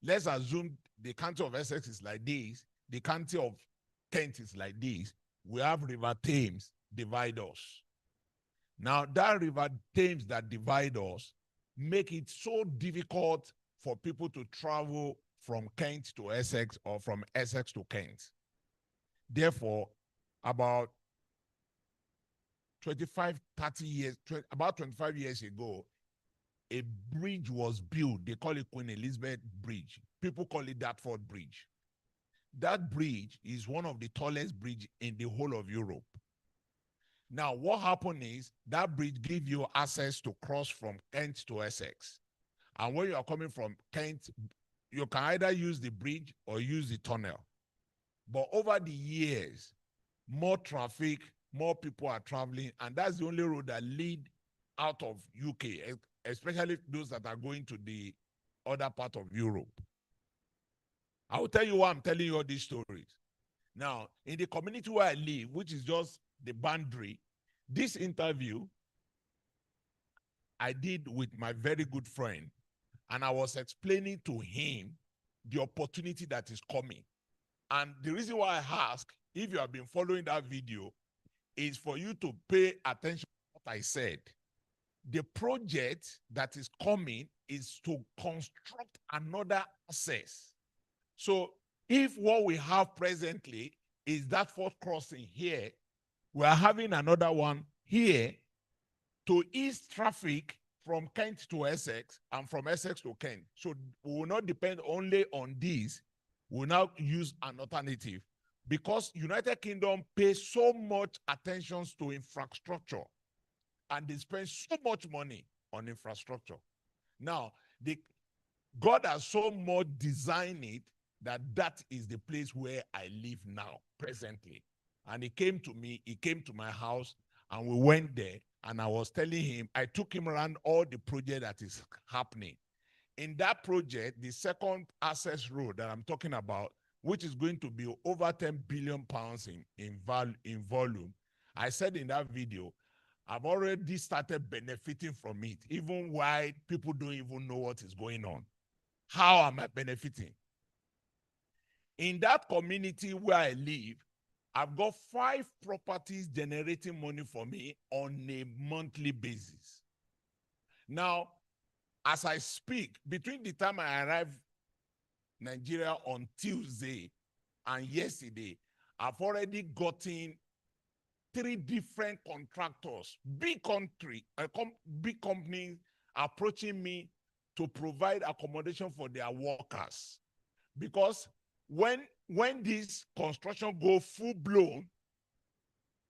let's assume the county of Essex is like this, the county of Kent is like this. We have River Thames divide us. Now, that River Thames that divide us make it so difficult for people to travel from Kent to Essex or from Essex to Kent. Therefore, about 25, 30 years, about 25 years ago, a bridge was built. They call it Queen Elizabeth Bridge. People call it Dartford Bridge. That bridge is one of the tallest bridges in the whole of Europe. Now, what happened is that bridge gives you access to cross from Kent to Essex. And when you are coming from Kent, you can either use the bridge or use the tunnel. But over the years, more traffic, more people are traveling, and that's the only road that lead out of UK, especially those that are going to the other part of Europe. I will tell you why I'm telling you all these stories. Now, in the community where I live, which is just the boundary, this interview I did with my very good friend, and I was explaining to him the opportunity that is coming. And the reason why I ask, if you have been following that video, is for you to pay attention to what I said. The project that is coming is to construct another access. So if what we have presently is that fourth crossing here, we are having another one here to ease traffic from Kent to Essex and from Essex to Kent. So we will not depend only on these. We will now use an alternative, because United Kingdom pays so much attention to infrastructure and they spend so much money on infrastructure. Now, God has so much designed it that is the place where I live now, presently. And he came to me, he came to my house, and we went there, and I was telling him, I took him around all the project that is happening. In that project, the second access road that I'm talking about, which is going to be over 10 billion pounds in volume, I said in that video, I've already started benefiting from it, even while people don't even know what is going on. How am I benefiting? In that community where I live, I've got 5 properties generating money for me on a monthly basis. Now, as I speak, between the time I arrived in Nigeria on Tuesday and yesterday, I've already gotten 3 different contractors, big companies approaching me to provide accommodation for their workers. Because when this construction go full blown,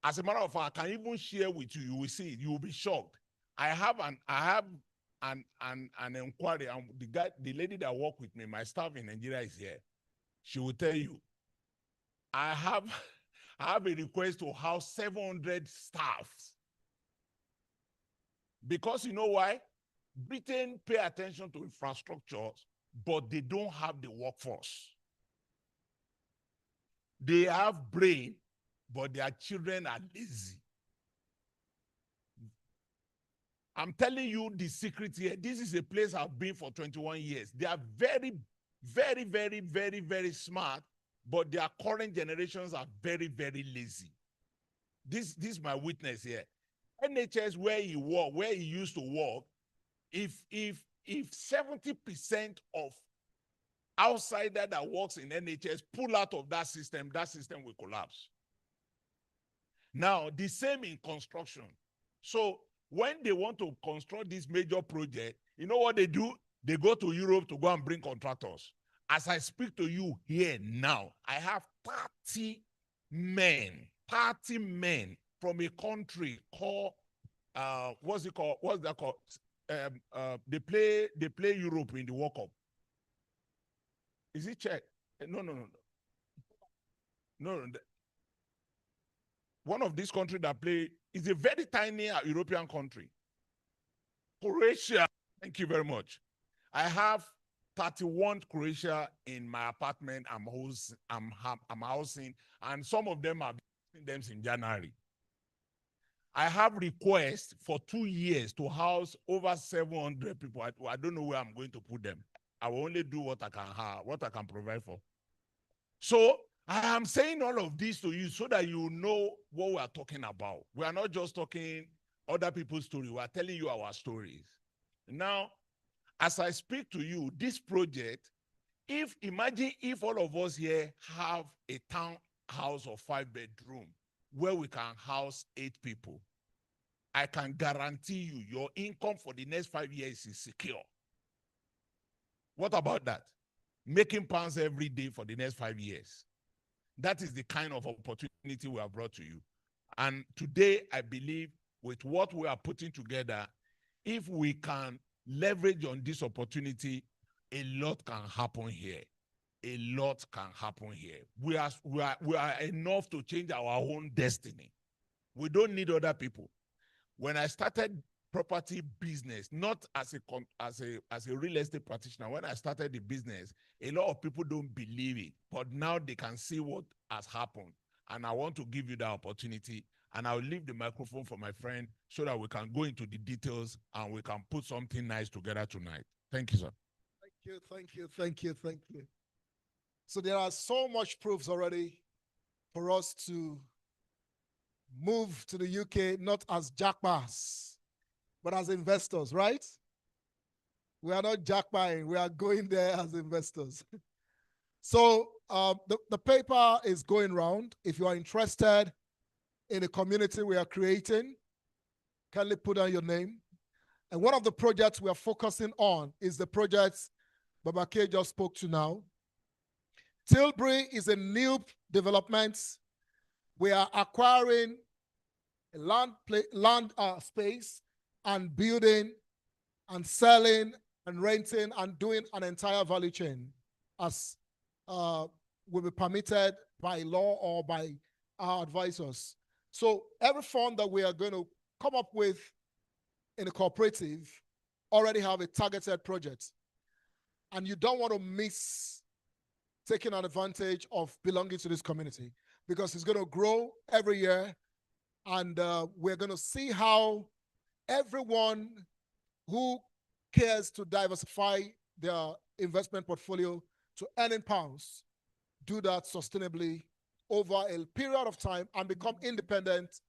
as a matter of fact, I can even share with you, you will see it, you will be shocked. I have an inquiry, and the lady that worked with me, my staff in Nigeria is here. She will tell you, I have a request to house 700 staffs. Because you know why? Britain pay attention to infrastructure, but they don't have the workforce. They have brain, but their children are lazy. I'm telling you the secret here. This is a place I've been for 21 years. They are very, very, very, very, very smart, but their current generations are very, very lazy. This is my witness here. NHS, where he used to work, if 70% of outsider that works in NHS pull out of that system will collapse. Now, the same in construction. So when they want to construct this major project, you know what they do? They go to Europe to go and bring contractors. As I speak to you here now, I have 30 men from a country called, what's it called? What's that called? They play Europe in the World Cup. Is it Czech? No. One of these countries that play is a very tiny European country. Croatia. Thank you very much. I have 31 Croatia in my apartment I'm housing, and some of them are them in January. I have requests for 2 years to house over 700 people. I don't know where I'm going to put them. I will only do what I can have, what I can provide for. So I am saying all of this to you so that you know what we are talking about. We are not just talking other people's story. We are telling you our stories. Now, as I speak to you, this project, imagine if all of us here have a townhouse of 5-bedroom where we can house 8 people, I can guarantee you your income for the next 5 years is secure. What about that? Making pounds every day for the next 5 years. That is the kind of opportunity we have brought to you. And today, I believe with what we are putting together, if we can leverage on this opportunity, a lot can happen here. A lot can happen here. We are enough to change our own destiny. We don't need other people. When I started property business, not as a real estate practitioner, when I started the business, a lot of people don't believe it, but now they can see what has happened. And I want to give you that opportunity. And I'll leave the microphone for my friend so that we can go into the details and we can put something nice together tonight. Thank you, sir. Thank you. So there are so much proofs already for us to move to the UK, not as jackpass, but as investors, right? We are not jackpotting, we are going there as investors. So the paper is going round. If you are interested in the community we are creating, kindly put down your name. And one of the projects we are focusing on is the projects Babake just spoke to now. Tilbury is a new development. We are acquiring a land space and building and selling and renting and doing an entire value chain as will be permitted by law or by our advisors. So every fund that we are going to come up with in a cooperative already have a targeted project. And you don't want to miss taking an advantage of belonging to this community because it's going to grow every year. And we're going to see how everyone who cares to diversify their investment portfolio to earning pounds do that sustainably over a period of time and become independent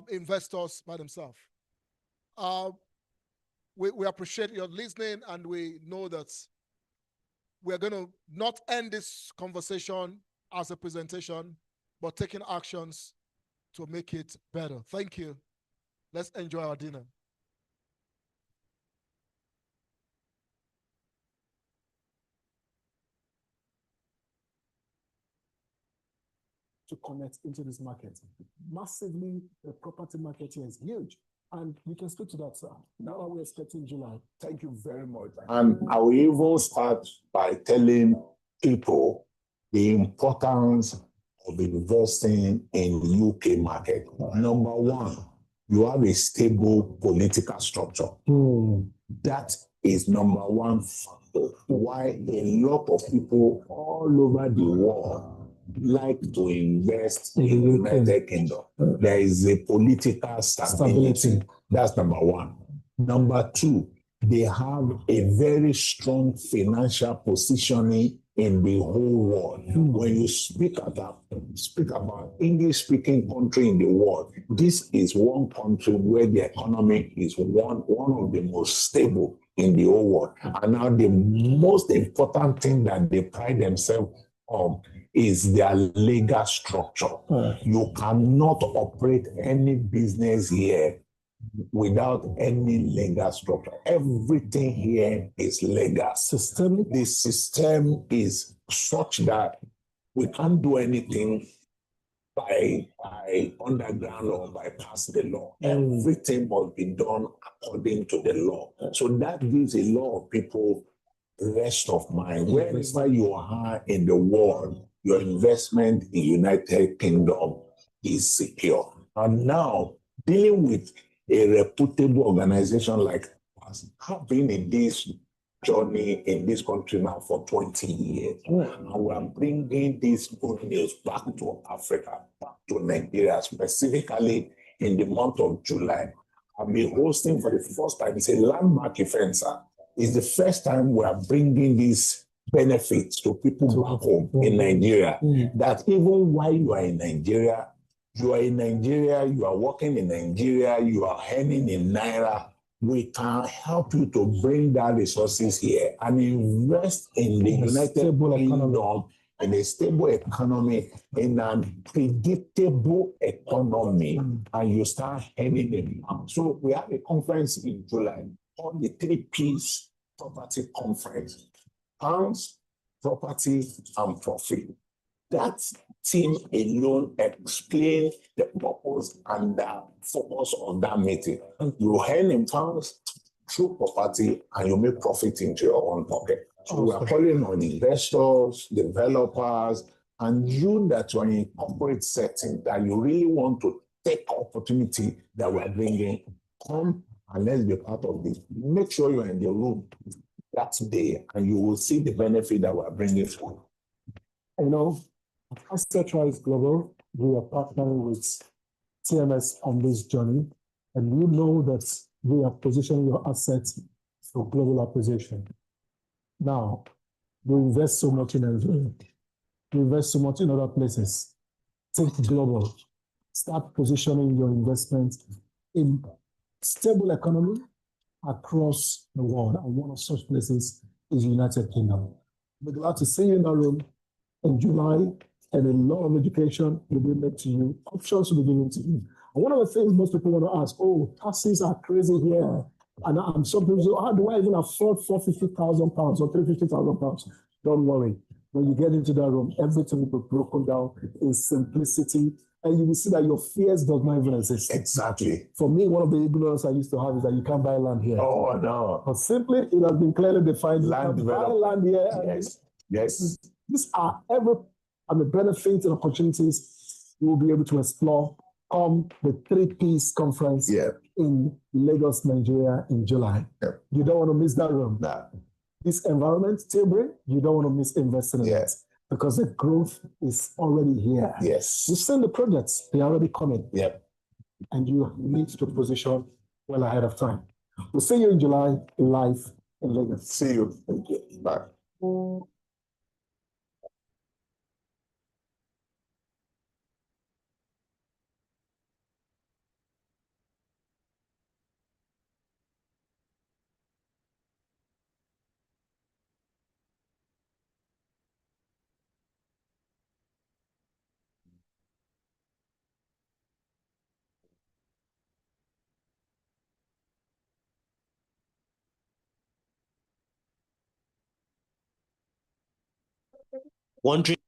investors by themselves. We appreciate your listening, and we know that we're going to not end this conversation as a presentation, but taking actions to make it better. Thank you. Let's enjoy our dinner. To connect into this market. Massively, the property market here is huge. And we can speak to that, sir. Now we're expecting July. Thank you very much. And I will even start by telling people the importance of investing in the UK market. Number one, you have a stable political structure. That is number one factor why a lot of people all over the world like to invest in the United Kingdom. There is a political stability. That's number one. Number two, they have a very strong financial positioning in the whole world. When you speak about English-speaking country in the world, this is one country where the economy is one of the most stable in the whole world. And now the most important thing that they pride themselves on is their legal structure. You cannot operate any business here without any legal structure. Everything here is legal. The system is such that we can't do anything by underground or bypass the law. Everything must be done according to the law. So that gives a lot of people rest of mind. Wherever you are in the world, your investment in United Kingdom is secure. And now, dealing with a reputable organization like us, have been in this journey in this country now for 20 years. And we are bringing this good news back to Africa, back to Nigeria, specifically in the month of July. I've been hosting for the first time. It's a landmark event, sir. It's the first time we are bringing these benefits to people back home in Nigeria. That even while you are in Nigeria, you are working in Nigeria, you are earning in Naira, we can help you to bring that resources here and invest in the United Kingdom, in a stable economy, in a predictable economy, and you start earning it. So we have a conference in July on the 3Ps property conference: pounds, property, and profit. That team alone explain the purpose and the focus of that meeting. You earn in pounds through property and you make profit into your own pocket. So we are calling on investors, developers, and you that you are in corporate setting that you really want to take opportunity that we are bringing, come and let's be part of this. Make sure you are in the room that day and you will see the benefit that we are bringing forward. You know, Assetrise Global, we are partnering with TMS on this journey, and you know that we are positioning your assets for global acquisition. Now, we invest so much in Nigeria, we invest so much in other places. Think global. Start positioning your investment in stable economy across the world, and one of such places is the United Kingdom. We're glad to see you in our room in July, and a lot of education will be made to you, options will be given to you. And one of the things most people want to ask, oh, taxes are crazy here. And some people say, how do I even afford £450,000 or £350,000? Don't worry. When you get into that room, everything will be broken down in simplicity, and you will see that your fears does not even exist. Exactly. For me, one of the ignorance I used to have is that you can't buy land here. Oh, no. But simply, it has been clearly defined. Land you can buy land here. Yes. Yes. These are the benefits and opportunities you will be able to explore on the 3Ps conference in Lagos, Nigeria in July. You don't want to miss that room. Nah. This environment, Tilbury, you don't want to miss investing in it because the growth is already here. Yes. You've seen the projects, they're already coming. And you need to position well ahead of time. We'll see you in July live in Lagos. See you. Thank you. Bye. Wondering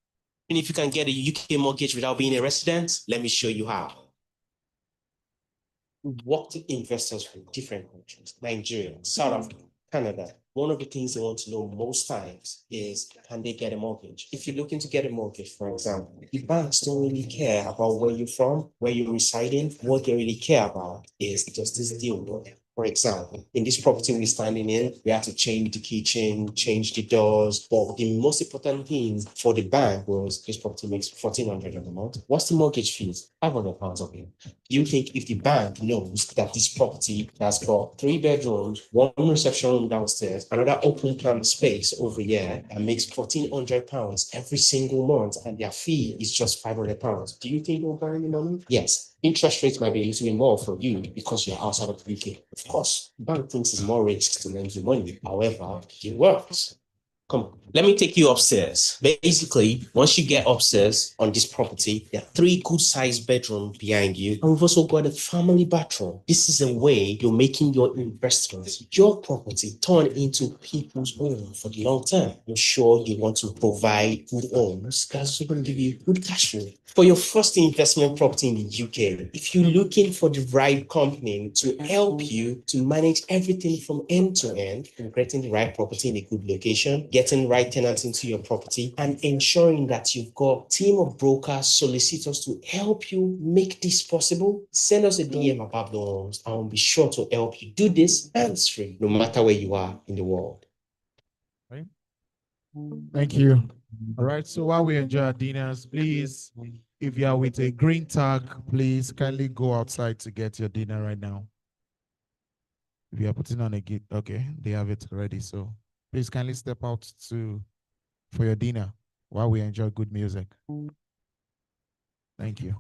if you can get a UK mortgage without being a resident? Let me show you how. We work with investors from different countries: Nigeria, South Africa, Canada. One of the things they want to know most times is, can they get a mortgage? If you're looking to get a mortgage, for example, the banks don't really care about where you're from, where you're residing. What they really care about is, does this deal work? For example, in this property we're standing in, we had to change the kitchen, change the doors. But the most important thing for the bank was, this property makes 1,400 a month. What's the mortgage fees? £500 of it. Do you think if the bank knows that this property has got 3 bedrooms, 1 reception room downstairs, another open plan space over here, and makes £1,400 every single month, and their fee is just £500, do you think they'll borrow you money? Yes. Interest rates might be a little bit more for you because you're outside of the UK. Of course, the bank thinks it's more risk to lend you money. However, it works. Come on, let me take you upstairs. Basically, once you get upstairs on this property, there are 3 good-sized bedrooms behind you. And we've also got a family bathroom. This is a way you're making your investments, your property, turn into people's home for the long term. You're sure you want to provide good homes. That's going to give you good cash flow. For your first investment property in the UK, if you're looking for the right company to help you to manage everything from end to end, getting the right property in a good location, getting right tenants into your property, and ensuring that you've got a team of brokers, solicitors to help you make this possible, send us a DM at Bablo Homes, and we'll be sure to help you do this hands-free, no matter where you are in the world. Right? Thank you. All right. So while we enjoy our dinners, please, if you are with a green tag, please kindly go outside to get your dinner right now. If you are putting on a gate, okay, they have it ready. So please kindly step out for your dinner while we enjoy good music. Thank you.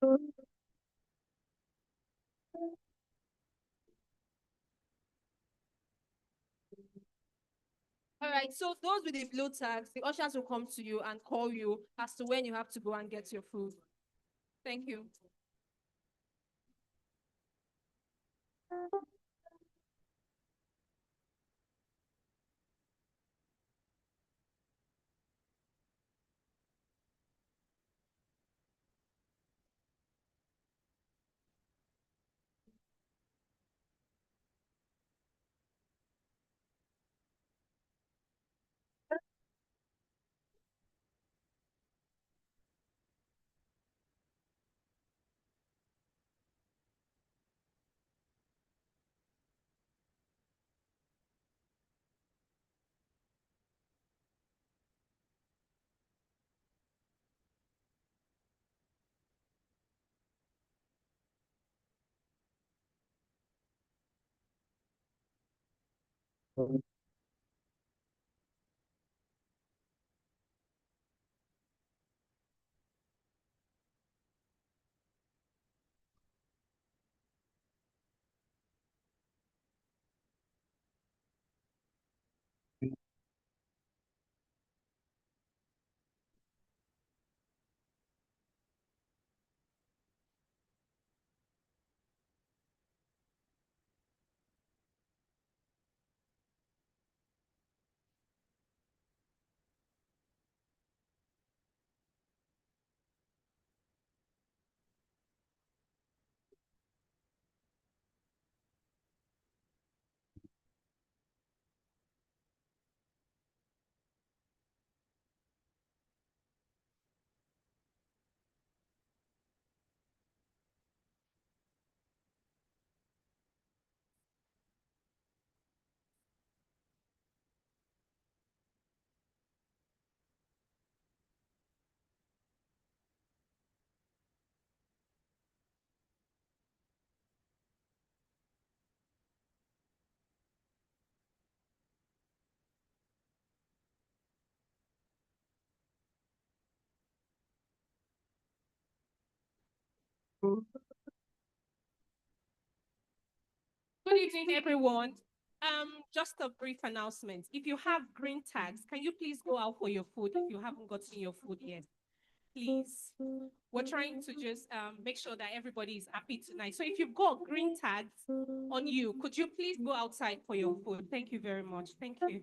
All right, so those with the blue tags, the ushers will come to you and call you as to when you have to go and get your food. Thank you. Good evening, everyone. Just a brief announcement. If you have green tags, can you please go out for your food if you haven't gotten your food yet? Please. We're trying to just make sure that everybody is happy tonight. So if you've got green tags on you, could you please go outside for your food? Thank you very much. Thank you.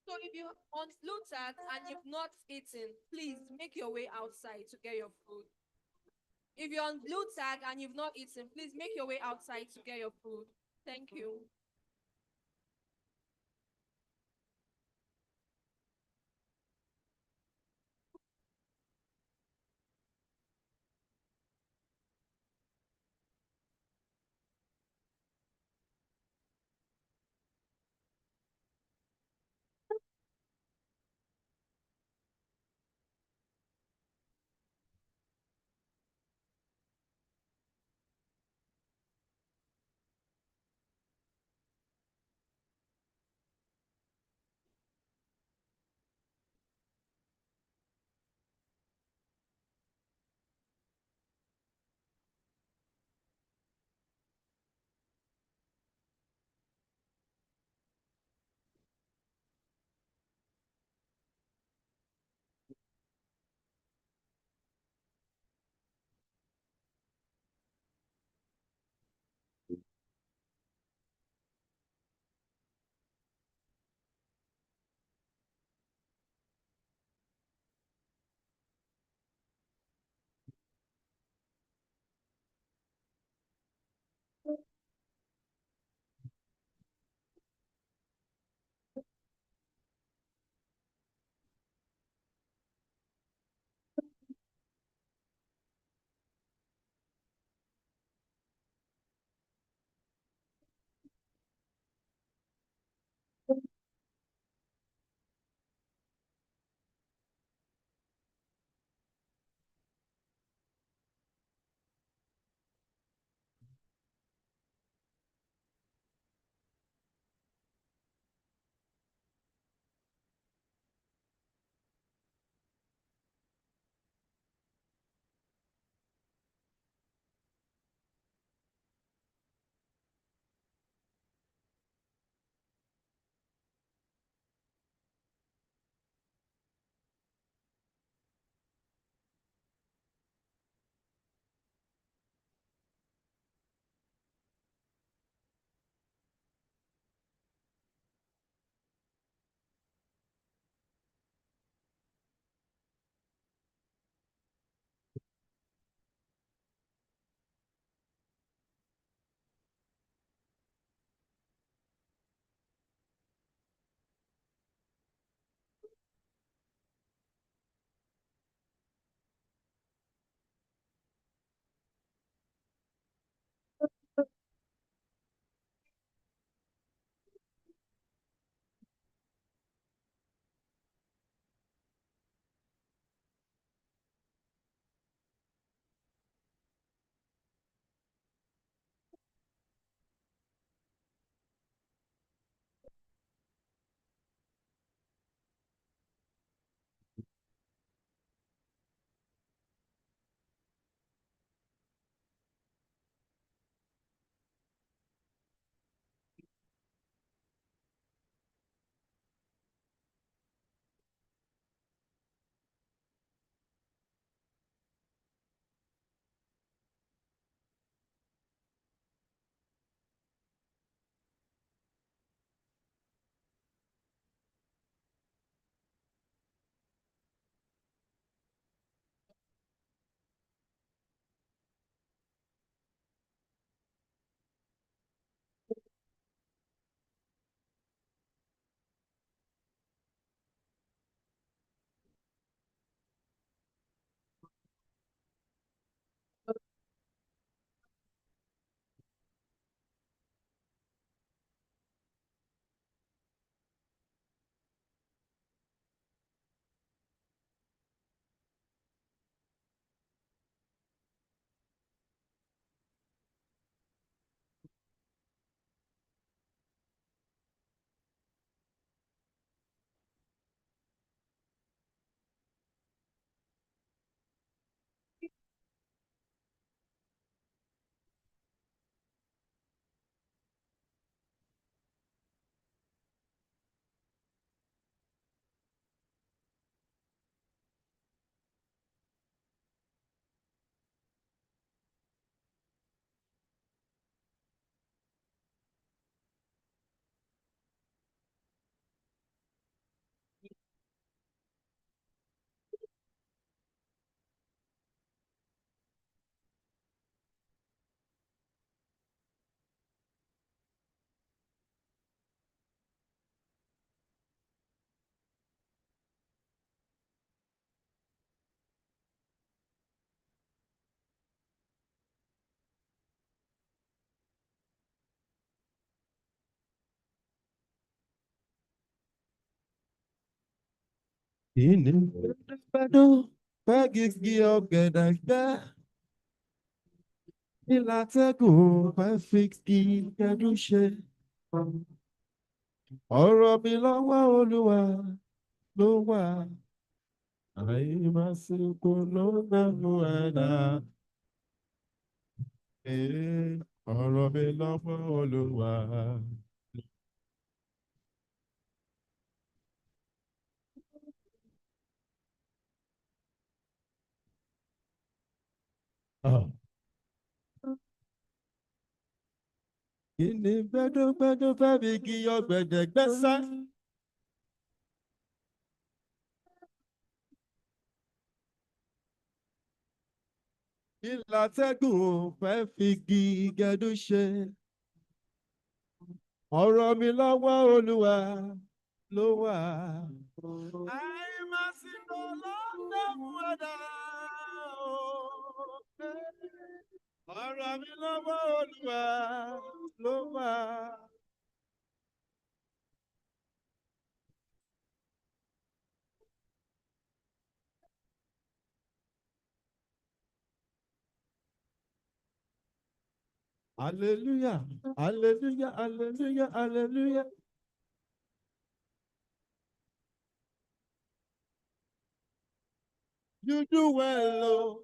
So if you're on blue tag and you've not eaten, please make your way outside to get your food. If you're on blue tag and you've not eaten, please make your way outside to get your food. Thank you. Ìní gbẹ́dọ̀ fẹ́gìgì ọ̀gẹ̀dẹ̀gbẹ́. Ìlàtẹ́gùn fẹ́ fi kí ẹdún ṣe. Ọ̀rọ̀ mi lọ́wọ́ Olúwa ló wà. Àìmásìkò ló dàmú ẹ̀dá. Ọ̀rọ̀ mi lọ́wọ́ Olúwa. Ìní gbẹ́dọ̀ fẹ́ fi kí ọ̀gẹ̀dẹ̀gbẹ́ sá. Ìlàtẹ́gùn fẹ́ fi igi gẹdú ṣe. Ọ̀rọ̀ mi lọ́wọ́ Olúwa ló wà. Àìmásìkò ló dàmú ẹ̀dá. Ọ̀rọ̀ mi lọ́wọ́ Olúwa ló wà. Hallelujah, hallelujah, hallelujah, hallelujah. You do well, oh.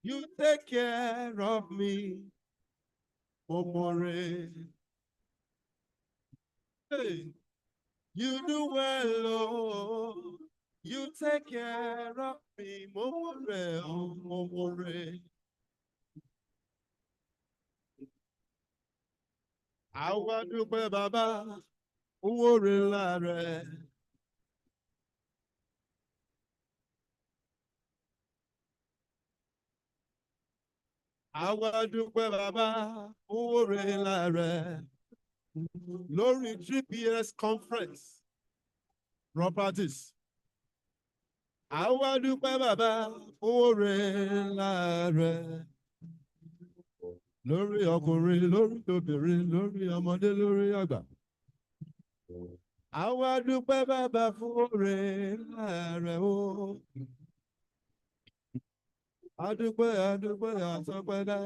You take care of me. Omore. Hey, you do well, oh. You take care of me. Momore, oh, momore. Àwa dúpẹ́ bàbá, owó rẹ̀ ńlá rẹ̀. Àwa dúpẹ́ bàbá, owó rẹ̀ ńlá rẹ̀. Lórí 3PS conference properties. Àwa dúpẹ́ bàbá, owó rẹ̀ ńlá rẹ̀. Lórí ọkùnrin, lórí obìnrin, lórí ọmọdé, lórí àgbà. Àwa dúpẹ́ bàbá fún oore ńlá rẹ̀ o. Adúpẹ́, adúpẹ́, àtọ́pẹ́ dá.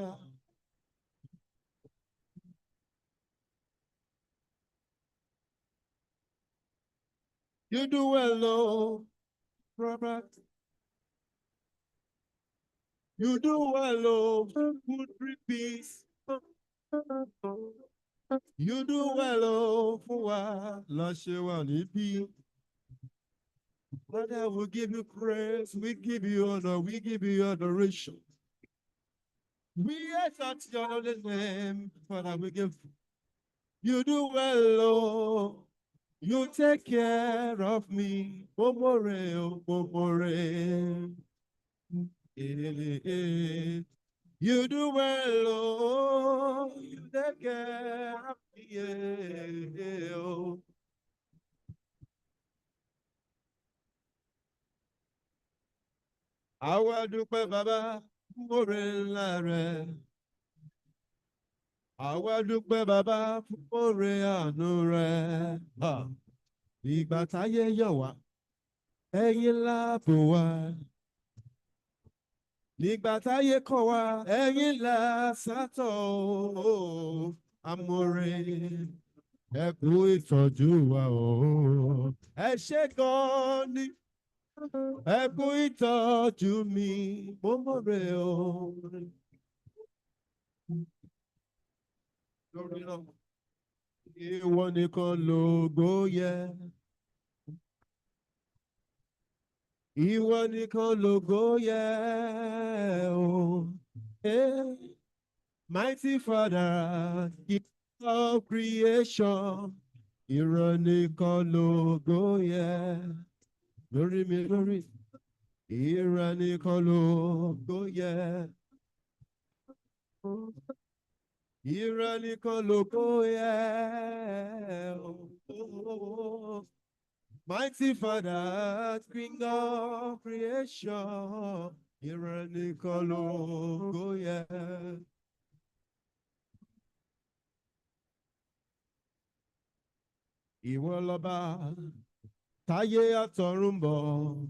You do well, oh, Robert. You do well, oh, good peace. You do well, oh, fún wa, lọ ṣe wà níbí. Father, we give you praise, we give you honor, we give you adoration. We exalt your holy name, Father, we give. You do well, oh, you take care of me. Momore, oh, momore. You do well, oh, you take care of me, oh. Àwa dúpẹ́ bàbá, oore ńlá rẹ̀. Àwa dúpẹ́ bàbá, oore àánú rẹ̀. Ìgbà táyé yọ̀ wá, ẹ̀yin láàbò wa. Nígbà táyé kọ̀ wá, ẹ̀yin là sátọ̀. Amore, ẹ kú ìtọ́jú wa o. Ẹ ṣé gan ni. Ẹ kú ìtọ́jú mi, mo mọ̀rẹ́ o. Lórí náà, ìwọ nìkan lógo yẹ. Ìwọ nìkan lógo yẹ o. Mighty Father, King of creation, ìwọ nìkan lógo yẹ. Lórí mi lórí. Irani kolo goye. Irani kolo goye. Mighty Father, King of creation. Irani kolo goye. Ìwọ lọba Taye atorumbo.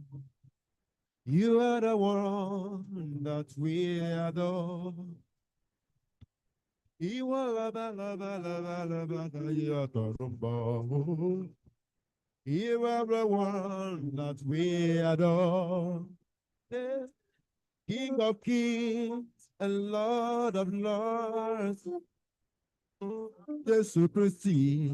You are the one that we adore. Iwa la ba la ba la ba la ba taye atorumbo. You are the one that we adore. Yeah. King of kings and Lord of lords. Jesu Christi,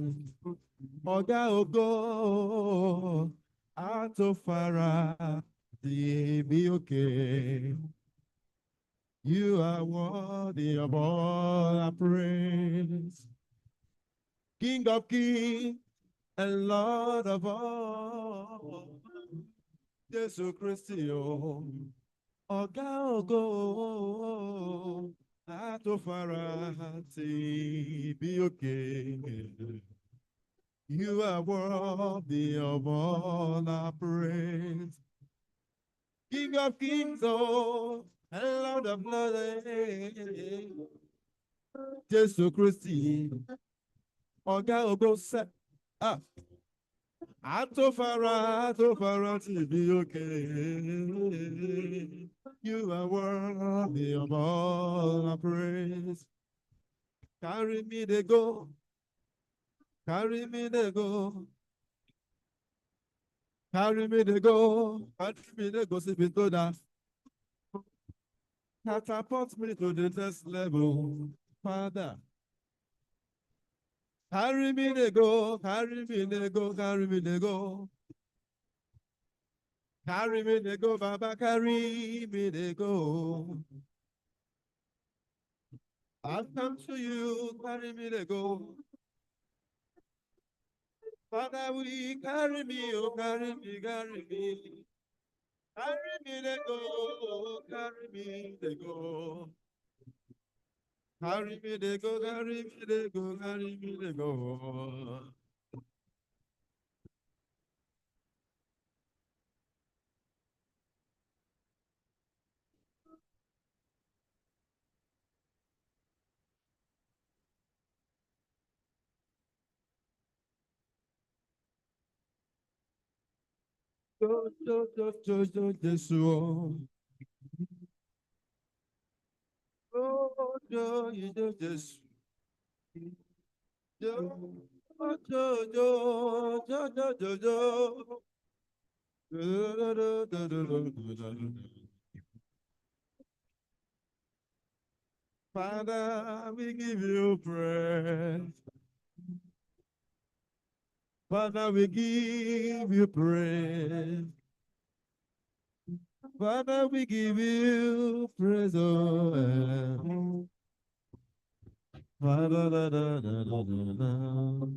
Ọ̀gá ògo, Atofara, Ibi òkè. You are worthy of all our praise. King of kings and Lord of all. Jesu Christi, Ọ̀gá ògo, Atofara, Ibi òkè. You are worthy of all our praise. King of kings, oh, and Lord of lords. Jesu Christi, Ọ̀gá ògo set up. Atofara to be okay. You are worthy of all our praise. Carry me to go. Carry me to go. Carry me to go. Carry me to go. Slip into that. Catapult me to the next level. Father. Carry me to go. Carry me to go. Carry me to go. Carry me to go, Baba. Carry me to go. I've come to you. Carry me to go. Father, we carry me, oh, carry me, carry me. Carry me, they go, carry me, they go. Carry me, they go, carry me, they go, carry me, they go. Yes, oh. Oh, you do this. Father, we give you praise. Father, we give you praise. Father, we give you praise, oh. Father, da, da, da, da, da, da.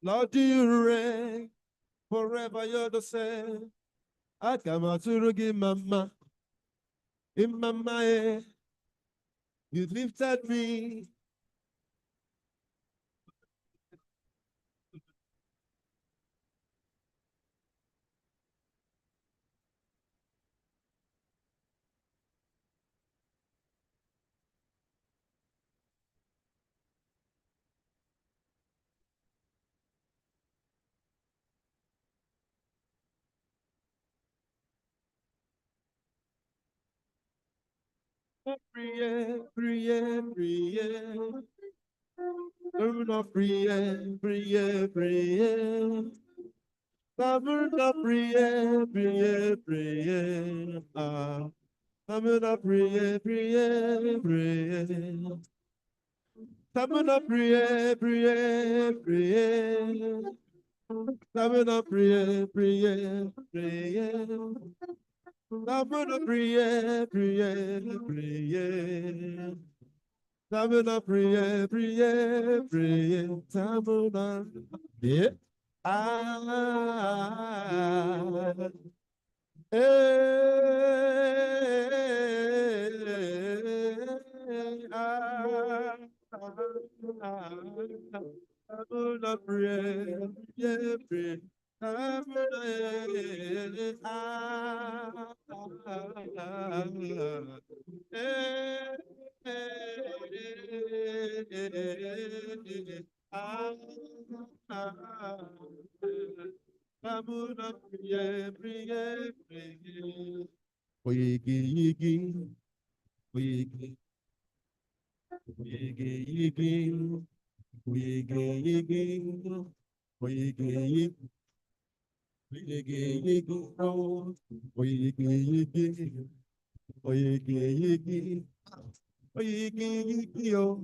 Lord, you reign forever, you're the same. I come out to give mama. In mama, you lifted me. Priye, priye, priye. Lord, priye, priye, priye. Lord, priye, priye, priye. Ah, Lord, priye, priye, priye. Lord, priye, priye, priye. Tabuna priye, priye, priye. Tabuna priye, priye, priye. Tabuna priye, priye, priye. Tabuna. Yeah. Ah. Oyigi, yigi, oyigi, oyigi, yigi, oyigi, yigi, oyigi, yigi, oyigi, yigi, oh, oyigi, yigi, oyigi, yigi, oyigi, yigi, oh,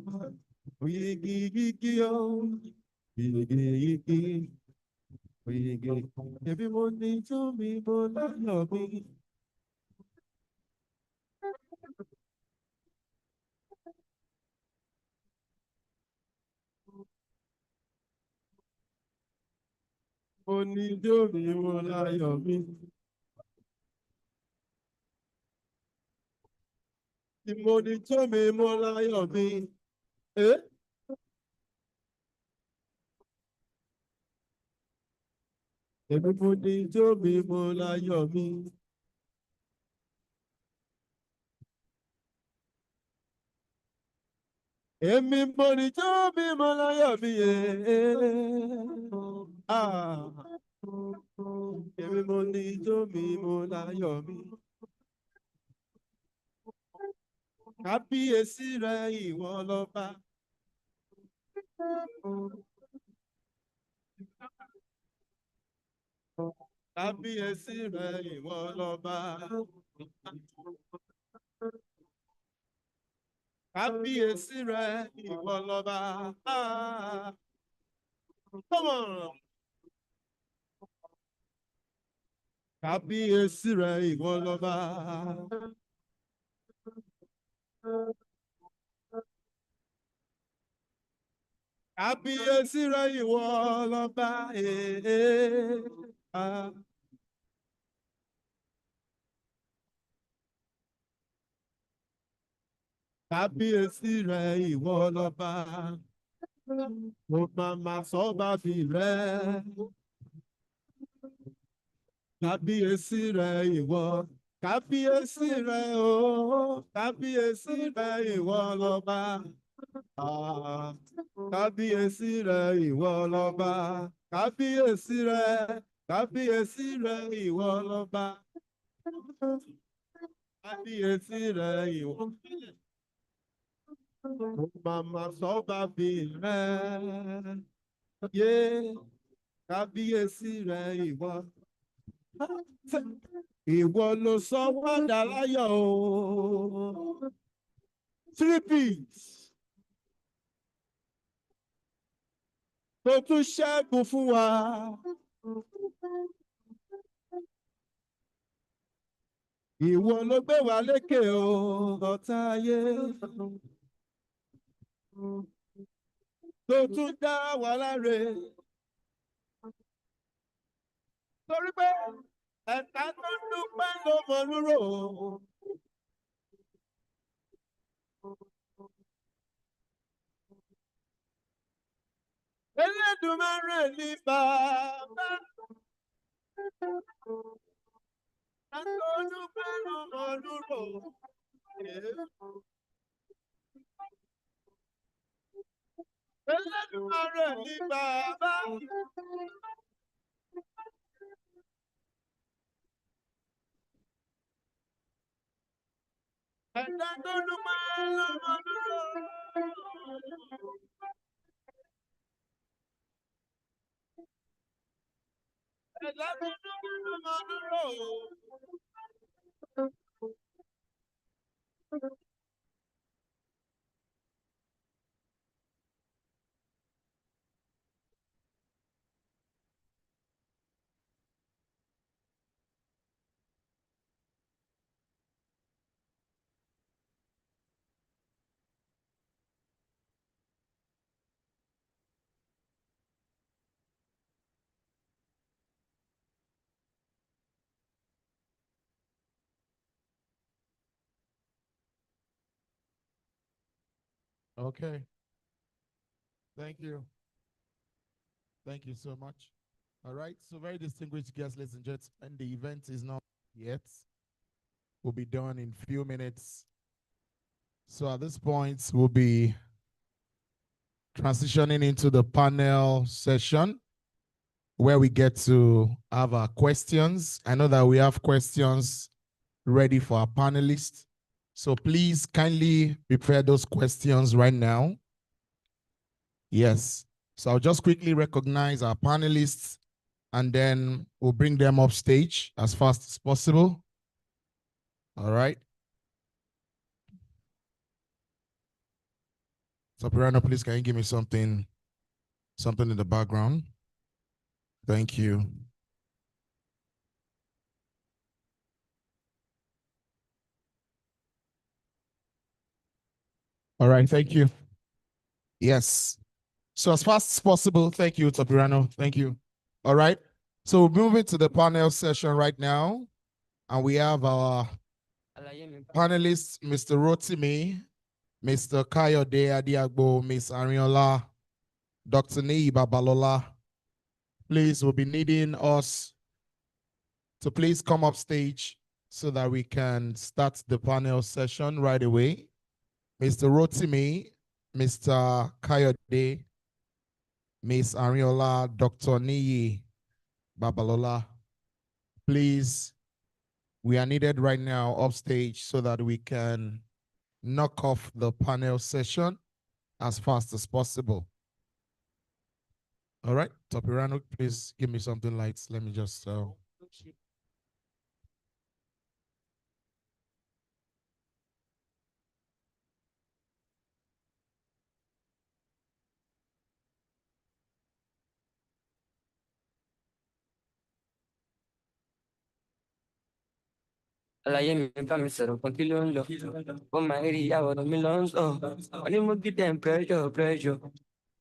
oyigi, yigi, oh, oyigi, yigi, oyigi. Everybody to me, but not me. Onídòrí mo láyọ̀ mi. Ìmọ̀ni tó mi mo láyọ̀ mi. Èmi mo ní tó mi mo láyọ̀ mi. Èmi mo ní tó mi mo láyọ̀ mi. Èmi mo ní tó mi mo láyọ̀ mi. Kábíyèsí rẹ ìwọ lọ́ba. Kábíyèsí rẹ ìwọ lọ́ba. Kábíyèsí rẹ ìwọ lọ́ba. Come on. Kábíyèsí rẹ ìwọ lọ́ba. Kábíyèsí rẹ ìwọ lọ́ba. Kábíyèsí rẹ ìwọ lọ́ba. Mo máa sọ bàbí rẹ. Kábíyèsí rẹ ìwọ. Kábíyèsí rẹ o. Kábíyèsí rẹ ìwọ lọ́ba. Kábíyèsí rẹ ìwọ lọ́ba. Kábíyèsí rẹ. Kábíyèsí rẹ ìwọ lọ́ba. Kábíyèsí rẹ ìwọ. Mama sọ bàbí rẹ. Yé. Kábíyèsí rẹ ìwọ. Ìwọ ló sọ wádà láyọ̀ o. 3 beats. Tó tún ṣẹ́gun fún wa. Ìwọ ló gbé wa lékè o, ọ̀tá ayé. Tó tún dá wa láre. Torí pé ẹ̀ka tó dúpẹ́ ló mọ lúrò. Elédùmarè ní bàbá. Ẹ̀ka dúpẹ́ ló mọ lúrò. Elédùmarè ní bàbá. Ẹ̀ka tó dúpẹ́ ló mọ lúrò. Ẹ̀ka tó dúpẹ́ ló mọ lúrò. Okay. Thank you. Thank you so much. All right. So very distinguished guests, ladies and gentlemen, the event is not yet. Will be done in few minutes. So at this point, we'll be transitioning into the panel session where we get to have our questions. I know that we have questions ready for our panelists. So please kindly prepare those questions right now. Yes. So I'll just quickly recognize our panelists and then we'll bring them up stage as fast as possible. All right. So Pirano, please can you give me something in the background? Thank you. All right, thank you. Yes. So as fast as possible, thank you, Topirano. Thank you. All right. So we're moving to the panel session right now. And we have our panelists, Mr. Rotimi, Mr. Kayode Adiagbo, Ms. Ariola, Dr. Nii Babalola. Please, we'll be needing us to please come up stage so that we can start the panel session right away. Mr. Rotimi, Mr. Kayode, Ms. Ariola, Dr. Nii Babalola. Please, we are needed right now upstage so that we can knock off the panel session as fast as possible. All right, Topirano, please give me something light. Let me just àlàyé mi bá mi sọ̀rọ̀ kan kí ló ń lọ ó máa ń rí ìyàwó mi lọ ń sọ wọn ní mo give them pressure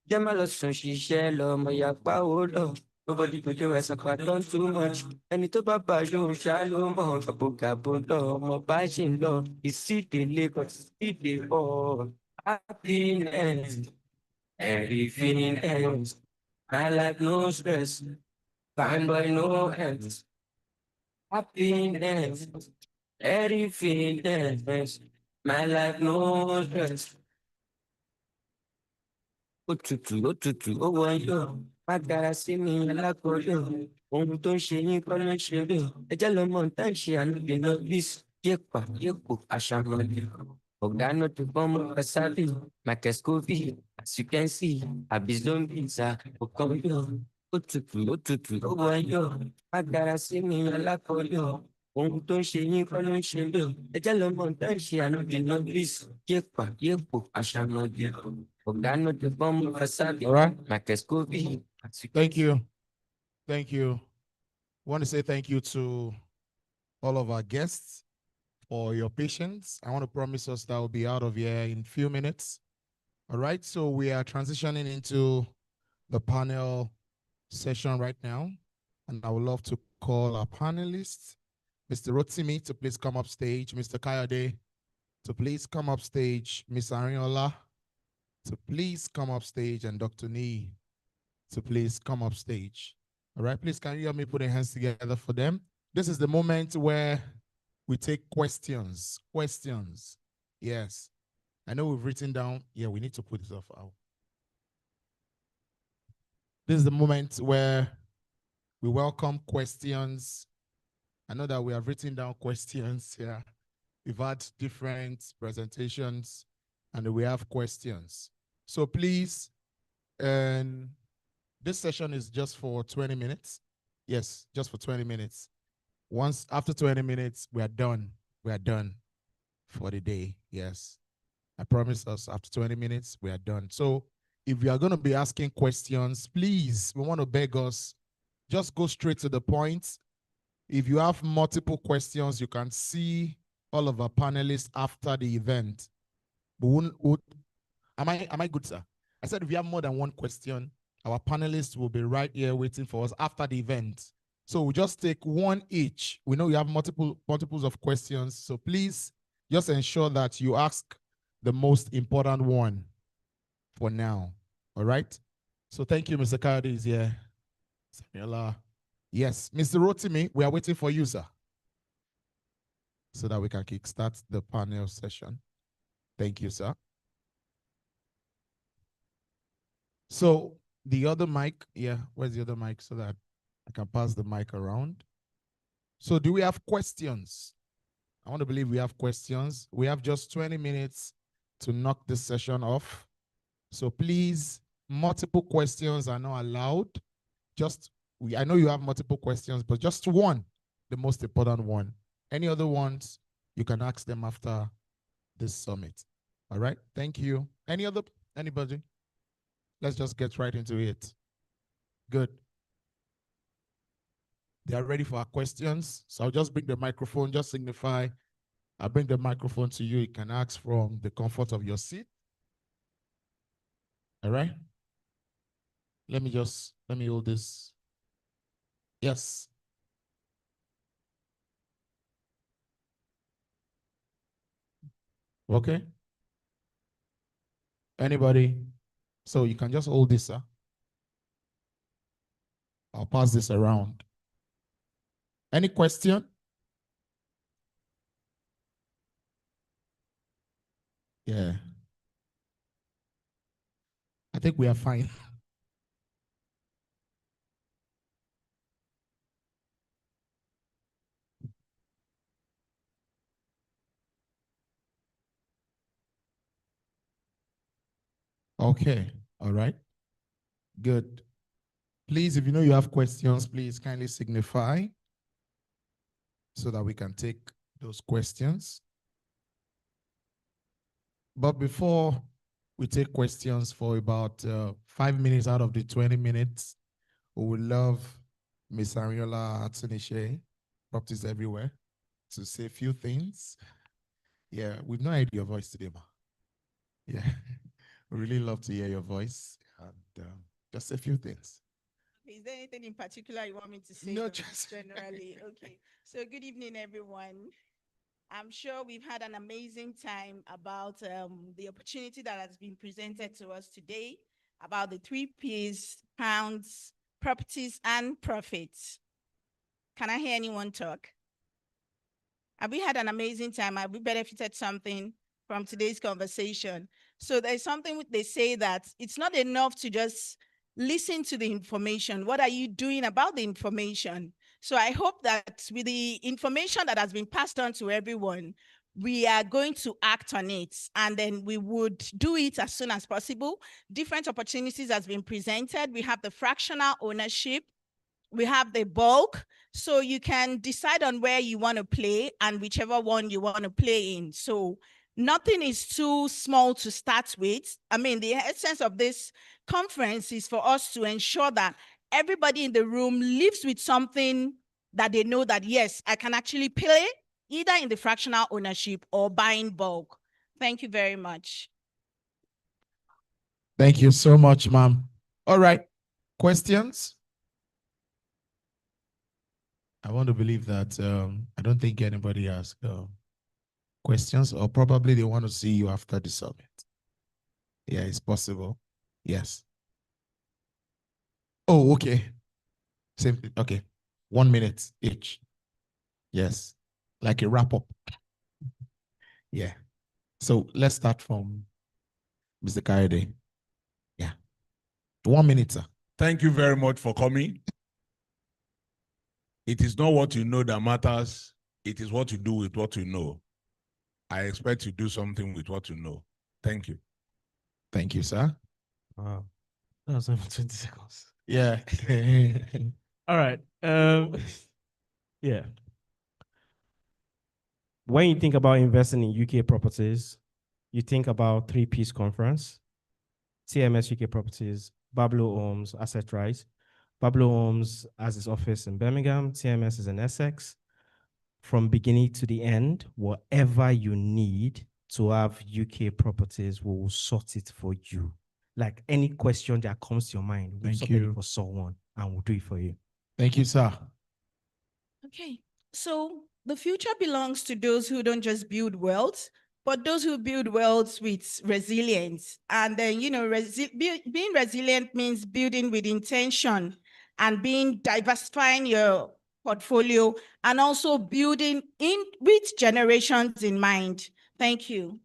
jẹ́ má lọ sùn ṣiṣẹ́ lọ ọmọ ìyàpá ó lọ nobody go dey wẹ̀sán pa don too much ẹni tó bá bá yóò ṣá ló mọ̀ gàbogàbo lọ ọmọ bá ṣì ń lọ ìsídèlé kan ìsídè ọ̀ happiness everything else my life no stress fine boy no else happiness. Everything else, my life no stress. Òtútù, ó wọ̀nyọ̀, má dára sí mi alákòóyọ̀. Ohun tó ń ṣe yín kọ́ ló ń ṣe bẹ́ẹ̀. Ẹ jẹ́ lọ mọ̀ tá ń ṣe àlùbí lọ bísí. Yépo, àṣàmọ̀lẹ̀. Ọ̀gá náà ti bọ́ mọ́ Wasabi, microscopy, as you can see, àbí zombies ọ̀kan yọ̀. Òtútù, ó wọ̀nyọ̀, má dára sí mi alákòóyọ̀. Ohun tó ń ṣe yín kọ́ ló ń ṣe bẹ́ẹ̀. Ẹ jẹ́ lọ mọ̀ tá ń ṣe àlùbí lọ bísí. Yépo, àṣàmọ̀lẹ̀. Ọ̀gá náà ti bọ́ mọ́ Wasabi, microscopy. Thank you. Thank you. I want to say thank you to all of our guests for your patience. I want to promise us that we'll be out of here in a few minutes. All right, so we are transitioning into the panel session right now. And I would love to call our panelists, Mr. Rotimi to please come up stage, Mr. Kayode to please come up stage, Ms. Ariola to please come up stage, and Dr. Nii to please come up stage. All right, please can you help me put your hands together for them? This is the moment where we take questions. Yes. I know we've written down, yeah, we need to put this off out. This is the moment where we welcome questions. I know that we have written down questions here. We've had different presentations and we have questions. So please, and this session is just for 20 minutes. Yes, just for 20 minutes. Once after 20 minutes, we are done. We are done for the day. Yes. I promise us after 20 minutes, we are done. So if you are going to be asking questions, please, we want to beg us, just go straight to the point. If you have multiple questions, you can see all of our panelists after the event. But am I good, sir? I said if you have more than one question, our panelists will be right here waiting for us after the event. So we just take one each. We know you have multiples of questions. So please just ensure that you ask the most important one. for now. All right. So thank you, Mr. Cardi is here. Samuela. Yes, Mr. Rotimi, we are waiting for you, sir, so that we can kickstart the panel session. Thank you, sir. So the other mic, yeah, where's the other mic so that I can pass the mic around? So do we have questions? I want to believe we have questions. We have just 20 minutes to knock this session off. So please, multiple questions are not allowed. I know you have multiple questions, but just one, the most important one. Any other ones, you can ask them after this summit. All right, thank you. Anybody? Let's just get right into it. Good. They are ready for our questions. So I'll just bring the microphone, just signify. I'll bring the microphone to you. You can ask from the comfort of your seat. All right. Let me hold this. Yes. Okay. Anybody? So you can just hold this, sir. I'll pass this around. Any question? Yeah. I think we are fine. Okay. All right. Good. Please, if you know you have questions, please kindly signify so that we can take those questions. But before we take questions for about 5 minutes out of the 20 minutes, we would love Ms. Ariola Atsunishe, Properties Everywhere, to say a few things. Yeah, we've not heard your voice today, ma. Yeah, we really love to hear your voice. And just a few things. Is there anything in particular you want me to say? No, just generally. Okay. So good evening, everyone. I'm sure we've had an amazing time about the opportunity that has been presented to us today about the 3 P's, pounds, properties, and profits. Can I hear anyone talk? Have we had an amazing time? Have we benefited something from today's conversation? So there's something they say that it's not enough to just listen to the information. What are you doing about the information? So I hope that with the information that has been passed on to everyone, we are going to act on it, and then we would do it as soon as possible. Different opportunities has been presented. We have the fractional ownership. We have the bulk, so you can decide on where you want to play and whichever one you want to play in. So nothing is too small to start with. I mean, the essence of this conference is for us to ensure that everybody in the room lives with something that they know that, yes, I can actually play either in the fractional ownership or buying bulk. Thank you very much. Thank you so much, ma'am. All right. Questions? I want to believe that I don't think anybody has questions, or probably they want to see you after the summit. Yeah, it's possible. Yes. Oh, okay. Same. Okay. 1 minute each. Yes. Like a wrap up. Yeah. So let's start from Mr. Kayode. Yeah. 1 minute, sir. Thank you very much for coming. It is not what you know that matters. It is what you do with what you know. I expect you to do something with what you know. Thank you. Thank you, sir. Wow. That was over 20 seconds. Yeah. All right. Yeah. When you think about investing in UK properties, you think about 3 P's conference, TMS UK Properties, Bablo Homes, Assetrise. Bablo Homes has its office in Birmingham, TMS is in Essex. From beginning to the end, whatever you need to have UK properties, we will sort it for you. Like any question that comes to your mind, we'll sort it for someone and we'll do it for you. Thank you, sir. Okay, so the future belongs to those who don't just build wealth, but those who build wealth with resilience. And then, you know, being resilient means building with intention and diversifying your portfolio and also building in with generations in mind. Thank you.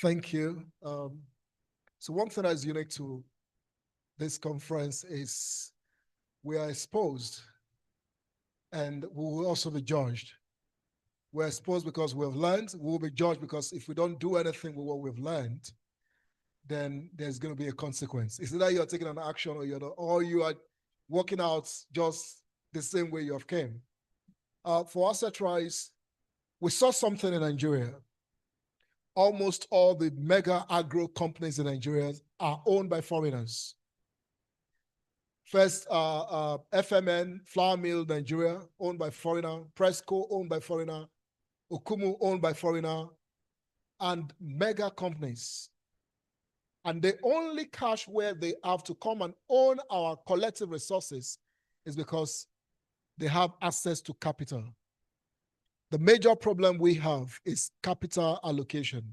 Thank you. So one thing that is unique to this conference is we are exposed and we will also be judged. We're exposed because we've learned, we will be judged because if we don't do anything with what we've learned, then there's going to be a consequence. It's either you're taking an action or you're not, or you are working out just the same way you have came. For Assetrise, we saw something in Nigeria. Almost all the mega agro companies in Nigeria are owned by foreigners. First, FMN, Flour Mill, Nigeria, owned by foreigner. Presco, owned by foreigner. Okumu, owned by foreigner. And mega companies. And the only cash where they have to come and own our collective resources is because they have access to capital. The major problem we have is capital allocation.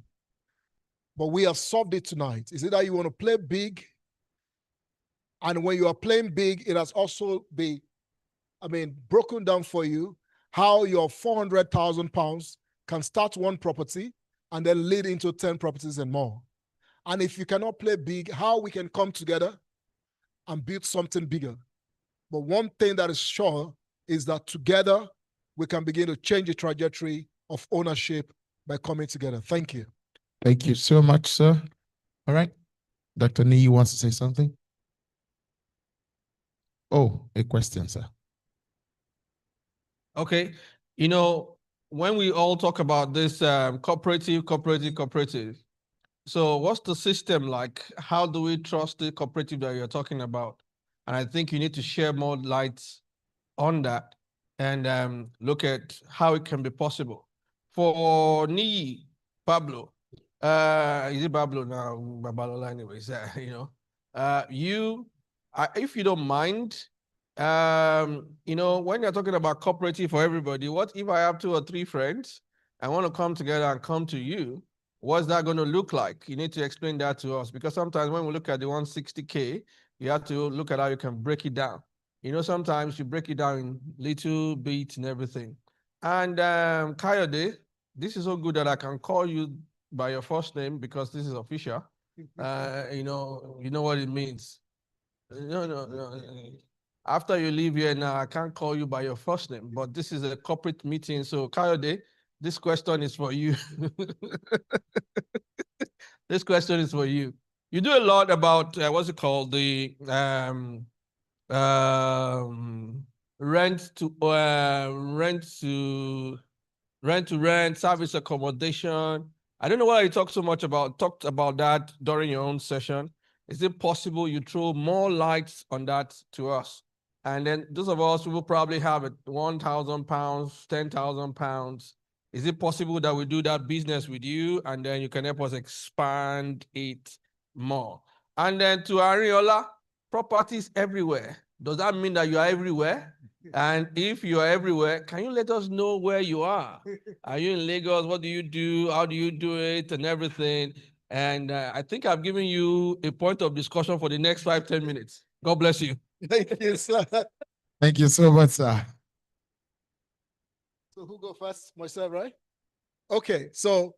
But we have solved it tonight. Is it that you want to play big? And when you are playing big, it has also been, broken down for you how your 400,000 pounds can start one property and then lead into 10 properties and more. And if you cannot play big, how we can come together and build something bigger. But one thing that is sure is that together we can begin to change the trajectory of ownership by coming together. Thank you. Thank you so much, sir. All right. Dr. Nee wants to say something. Oh, a question, sir. Okay. You know, when we all talk about this cooperative, so what's the system like? How do we trust the cooperative that you're talking about? And I think you need to share more light on that and look at how it can be possible. For me, Bablo, is it Bablo now? Babalola anyways, if you don't mind, when you're talking about cooperative for everybody, what if I have 2 or 3 friends, I want to come together and come to you? What's that going to look like? You need to explain that to us, because sometimes when we look at the 160K, you have to look at how you can break it down. You know, sometimes you break it down in little bits and everything. And Kayode, this is so good that I can call you by your first name because this is official. You know what it means. No. After you leave here now, I can't call you by your first name, but this is a corporate meeting. So Kayode, this question is for you. This question is for you. You do a lot about, what's it called? The rent to rent, service accommodation. I don't know why you talked about that during your own session. Is it possible you throw more lights on that to us? And then those of us who will probably have it 1,000 pounds, 10,000 pounds. Is it possible that we do that business with you and then you can help us expand it more? And then to Ariola, properties everywhere. Does that mean that you are everywhere? And if you are everywhere, can you let us know where you are? Are you in Lagos? What do you do? How do you do it? And everything. And I think I've given you a point of discussion for the next 5-10 minutes. God bless you. Thank you, sir. Thank you so much, sir. So who go first? Myself, right? Okay, so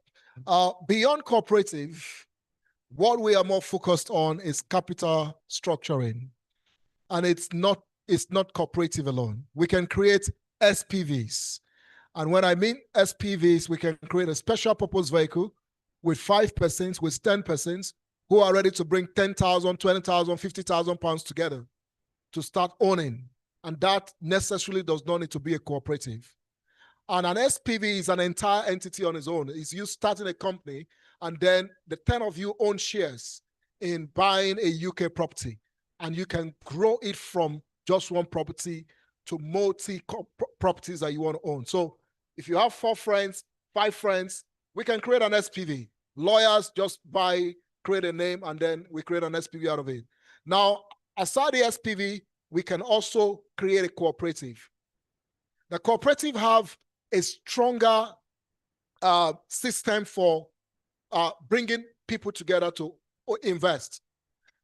beyond cooperative, what we are more focused on is capital structuring. And it's not cooperative alone. We can create SPVs. And when I mean SPVs, we can create a special purpose vehicle with 5%, with 10%, who are ready to bring 10,000, 20,000, 50,000 pounds together to start owning. And that necessarily does not need to be a cooperative. And an SPV is an entire entity on its own. It's you starting a company, and then the 10 of you own shares in buying a UK property. And you can grow it from just one property to multi properties that you want to own. So if you have 4 friends, 5 friends, we can create an SPV. Lawyers just create a name, and then we create an SPV out of it. Now, aside the SPV, we can also create a cooperative. The cooperative have a stronger system for bringing people together to invest.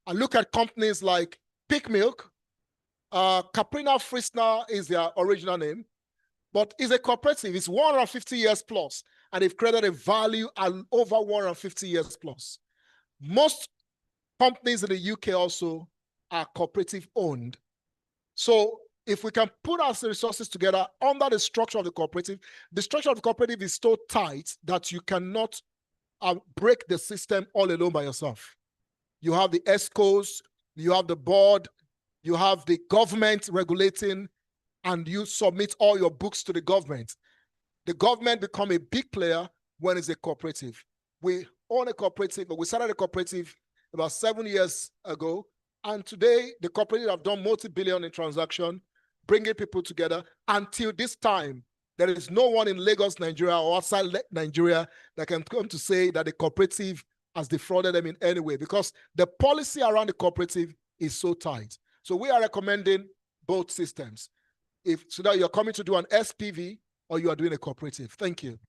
And look at companies like Pick Milk. Caprina Frisner is their original name, but it's a cooperative. It's 150 years plus, and they've created a value over 150 years plus. Most companies in the UK also are cooperative owned. So if we can put our resources together under the structure of the cooperative is so tight that you cannot break the system all alone by yourself. You have the ESCOs, you have the board, you have the government regulating, and you submit all your books to the government. The government become a big player when it's a cooperative. We own a cooperative, but we started a cooperative about 7 years ago. And today, the cooperative have done multi-billion in transaction, bringing people together. Until this time, there is no one in Lagos, Nigeria, or outside Nigeria that can come to say that the cooperative has defrauded them in any way, because the policy around the cooperative is so tight. So we are recommending both systems. So that you're coming to do an SPV or you are doing a cooperative. Thank you.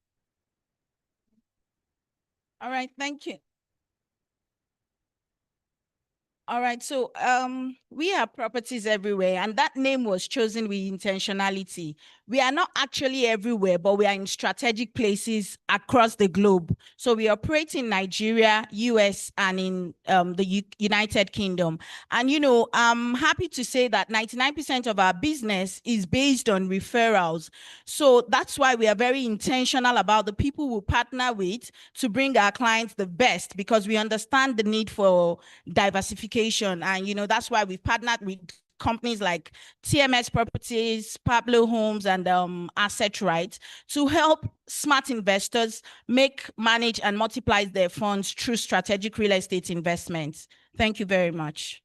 All right, thank you. All right, so we have properties everywhere, and that name was chosen with intentionality. We are not actually everywhere, but we are in strategic places across the globe. So we operate in Nigeria, US, and in the United Kingdom. And, you know, I'm happy to say that 99% of our business is based on referrals. So that's why we are very intentional about the people we partner with to bring our clients the best, because we understand the need for diversification. And, you know, that's why we've partnered with companies like TMS Properties, Bablo Homes, and Assetrise to help smart investors manage, and multiply their funds through strategic real estate investments. Thank you very much.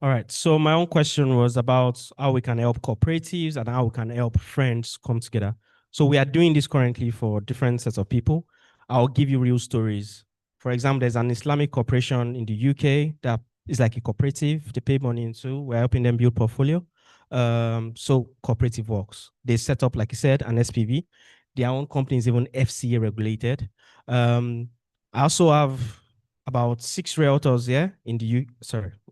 All right. So my own question was about how we can help cooperatives and how we can help friends come together. So we are doing this currently for different sets of people. I'll give you real stories. For example, there's an Islamic corporation in the UK that is like a cooperative. They pay money into. We're helping them build portfolio. So cooperative works. They set up, like I said, an SPV. Their own company is even FCA regulated. I also have about 6 realtors here in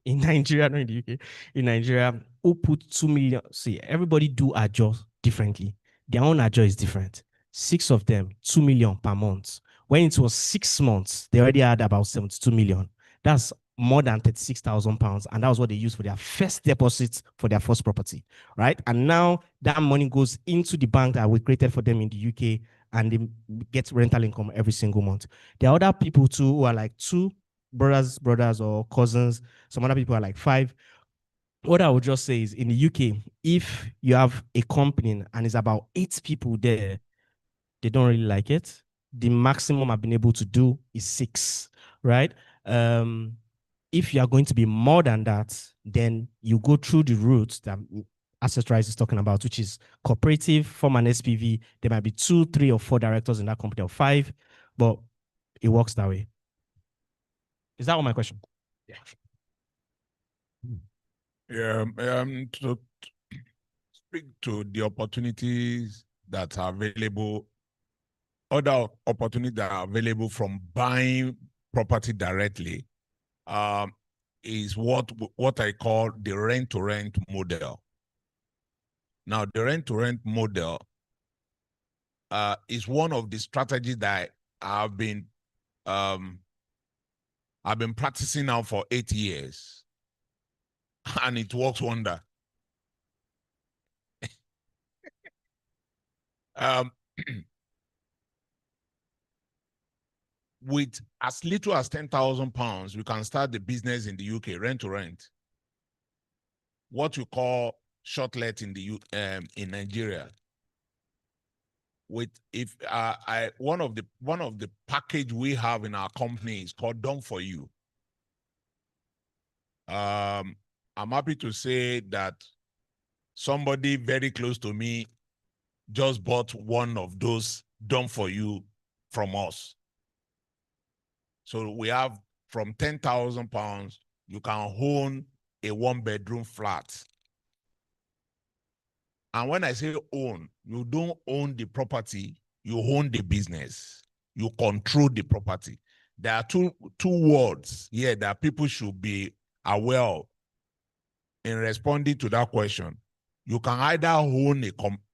Nigeria, not in the UK, in Nigeria, who put 2 million. See, everybody do adjust differently. Their own adjust is different. 6 of them, 2 million per month. When it was 6 months, they already had about 72 million. That's more than 36,000 pounds. And that was what they used for their first deposit for their first property, right? And now that money goes into the bank that we created for them in the UK, and they get rental income every single month. There are other people too who are like 2 brothers or cousins. Some other people are like 5. What I would just say is, in the UK, if you have a company and it's about 8 people there, they don't really like it. The maximum I've been able to do is 6, right? If you are going to be more than that, then you go through the route that Assetrise is talking about, which is cooperative, form an SPV. There might be 2, 3, or 4 directors in that company, or 5, but it works that way. Is that all my question? Yeah. To speak to the opportunities that are available, other opportunities that are available from buying property directly, is what I call the rent-to-rent model. Now, the rent-to-rent model is one of the strategies that I've been practicing now for 8 years, and it works wonder. With as little as £10,000, we can start the business in the UK, rent to rent. What you call short let in the in Nigeria. With one of the package we have in our company is called Done For You. I'm happy to say that somebody very close to me just bought one of those Done For You from us. So we have from £10,000, you can own a 1-bedroom flat. And when I say own, you don't own the property, you own the business. You control the property. There are two words here that people should be aware of in responding to that question. You can either own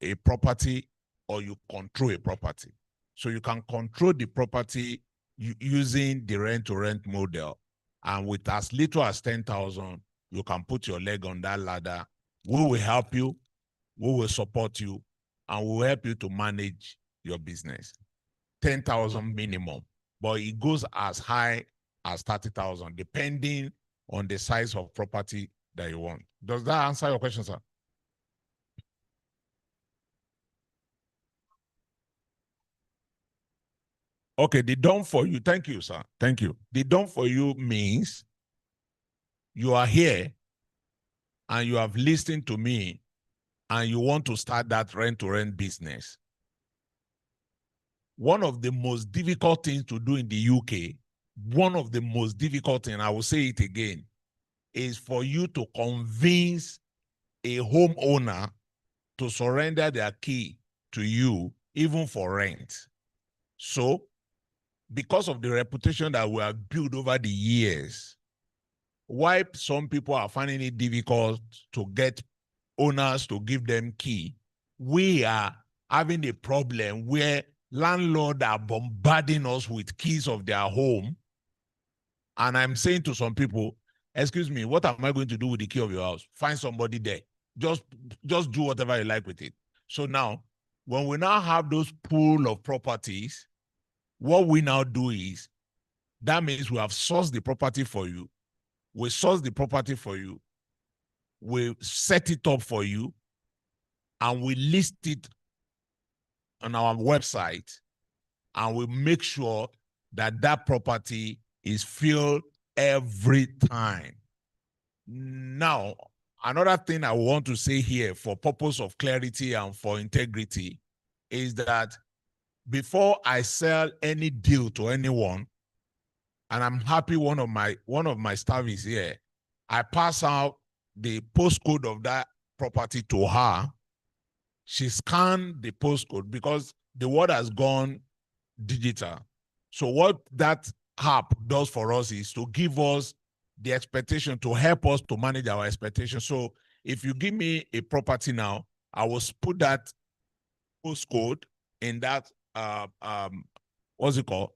a property or you control a property. So you can control the property using the rent-to-rent model. And with as little as 10,000, you can put your leg on that ladder. We will help you, we will support you, and we will help you to manage your business. 10,000 minimum, but it goes as high as 30,000, depending on the size of property that you want. Does that answer your question, sir? Okay, the done for you. Thank you, sir. Thank you. The done for you means you are here and you have listened to me and you want to start that rent-to-rent business. One of the most difficult things to do in the UK, one of the most difficult things, I will say it again, is for you to convince a homeowner to surrender their key to you, even for rent. So, because of the reputation that we have built over the years, why some people are finding it difficult to get owners to give them key, we are having a problem where landlords are bombarding us with keys of their home. And I'm saying to some people, excuse me, what am I going to do with the key of your house? Find somebody there. Just do whatever you like with it. So now, when we now have those pool of properties, what we now do is, that means we have sourced the property for you. We source the property for you. We set it up for you. And we list it on our website. And we make sure that that property is filled every time. Now, another thing I want to say here for purpose of clarity and for integrity is that before I sell any deal to anyone, and I'm happy one of my staff is here, I pass out the postcode of that property to her. She scanned the postcode because the world has gone digital. So what that app does for us is to give us the expectation, to help us to manage our expectation. So if you give me a property now, I will put that postcode in that, what's it called?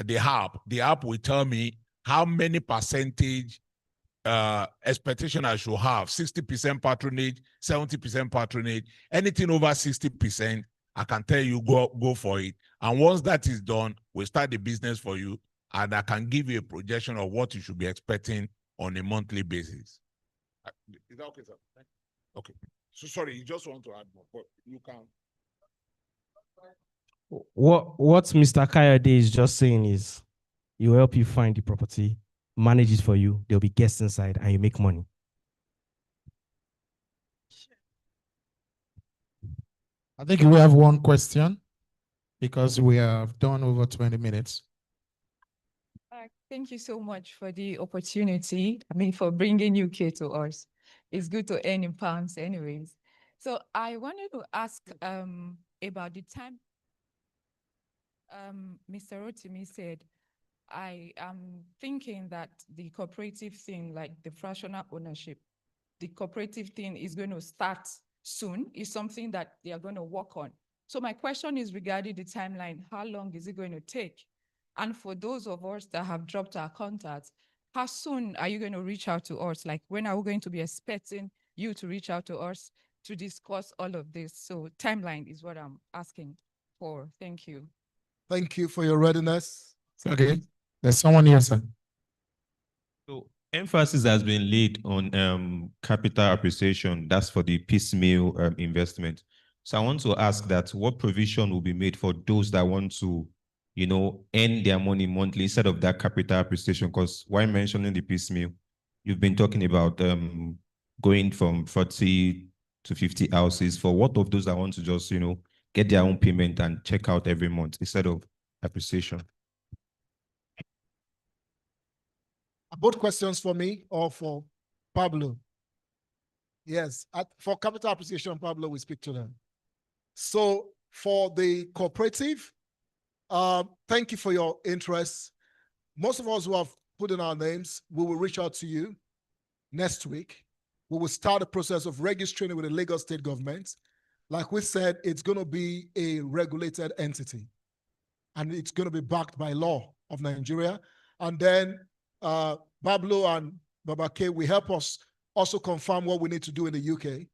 The app. The app will tell me how many percentage expectation I should have, 60% patronage, 70% patronage, anything over 60%, I can tell you go for it. And once that is done, we start the business for you, and I can give you a projection of what you should be expecting on a monthly basis. Is that okay, sir? Okay. So sorry, you just want to add more, but you can. What Mr. Kayode is just saying is, he will help you find the property, manage it for you. There'll be guests inside, and you make money. I think we have one question because we have done over 20 minutes. Thank you so much for the opportunity. I mean, for bringing UK to us. It's good to earn in pounds anyways. So I wanted to ask about the time Mr. Rotimi said, I am thinking that the cooperative thing, like the fractional ownership, the cooperative thing is going to start soon, is something that they are going to work on. So my question is regarding the timeline. How long is it going to take? And for those of us that have dropped our contacts, how soon are you going to reach out to us? Like, when are we going to be expecting you to reach out to us to discuss all of this? So timeline is what I'm asking for. Thank you. Thank you for your readiness. Okay. There's someone here, sir. So emphasis has been laid on capital appreciation. That's for the piecemeal investment. So I want to ask that what provision will be made for those that want to, earn their money monthly instead of that capital appreciation? Because while mentioning the piecemeal, you've been talking about going from 40 to 50 houses. For what of those that want to just, get their own payment and check out every month instead of appreciation? Both questions for me or for Pablo? Yes, for capital appreciation, Pablo, we speak to them. So for the cooperative, thank you for your interest. Most of us who have put in our names, we will reach out to you next week. We will start the process of registering with the Lagos state government. Like we said, it's going to be a regulated entity, and it's going to be backed by law of Nigeria. And then Bablo and Babake will help us also confirm what we need to do in the UK.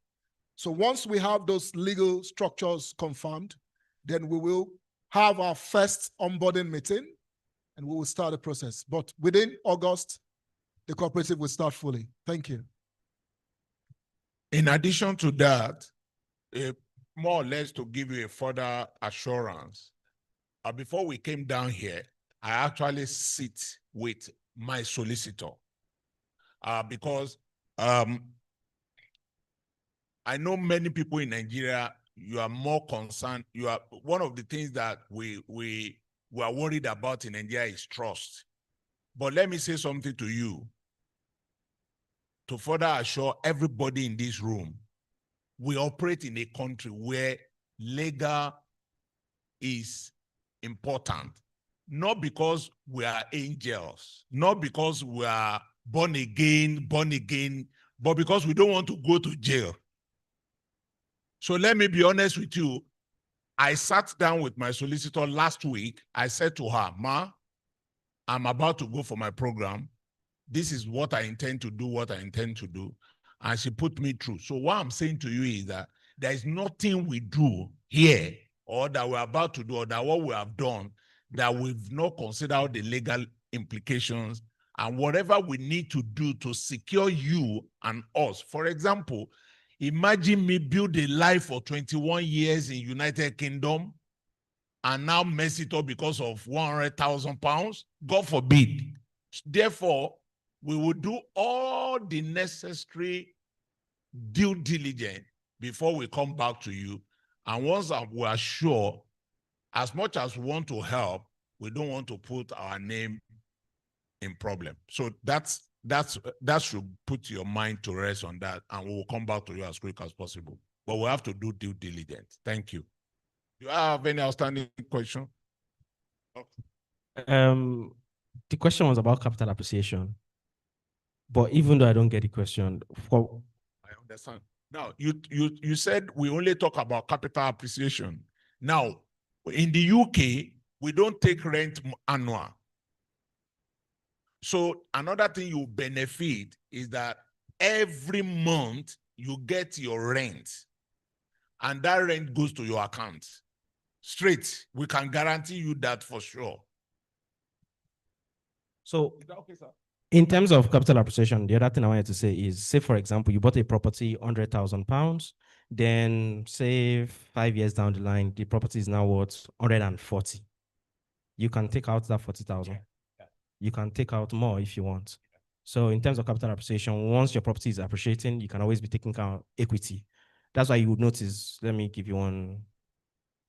So once we have those legal structures confirmed, then we will have our first onboarding meeting and we will start the process. But within August, the cooperative will start fully. Thank you. In addition to that, more or less to give you a further assurance, before we came down here, I actually sit with my solicitor because I know many people in Nigeria, you are more concerned. You are one of the things that we are worried about in Nigeria is trust. But let me say something to you to further assure everybody in this room. We operate in a country where legal is important, not because we are angels, not because we are born again, but because we don't want to go to jail. So let me be honest with you. I sat down with my solicitor last week. I said to her, Ma, I'm about to go for my program. This is what I intend to do, And she put me through. So what I'm saying to you is that there is nothing we do here or that we're about to do or that what we have done that we've not considered the legal implications and whatever we need to do to secure you and us. For example, imagine me build a life for 21 years in United Kingdom and now mess it up because of 100,000 pounds. God forbid. Therefore, we will do all the necessary due diligence before we come back to you. And once we are sure, as much as we want to help, we don't want to put our name in problem. So that should put your mind to rest on that, and we will come back to you as quick as possible. But we have to do due diligence. Thank you. Do you have any outstanding question? The question was about capital appreciation. But even though I don't get the question, I understand. Now, you said we only talk about capital appreciation. Now, in the UK, we don't take rent annual. So another thing you benefit is that every month you get your rent, and that rent goes to your account straight. We can guarantee you that for sure. So, is that okay, sir? In terms of capital appreciation, the other thing I wanted to say is, say, for example, you bought a property, £100,000, then say 5 years down the line, the property is now worth 140. You can take out that 40,000. Yeah. You can take out more if you want. So in terms of capital appreciation, once your property is appreciating, you can always be taking out equity. That's why you would notice, let me give you one,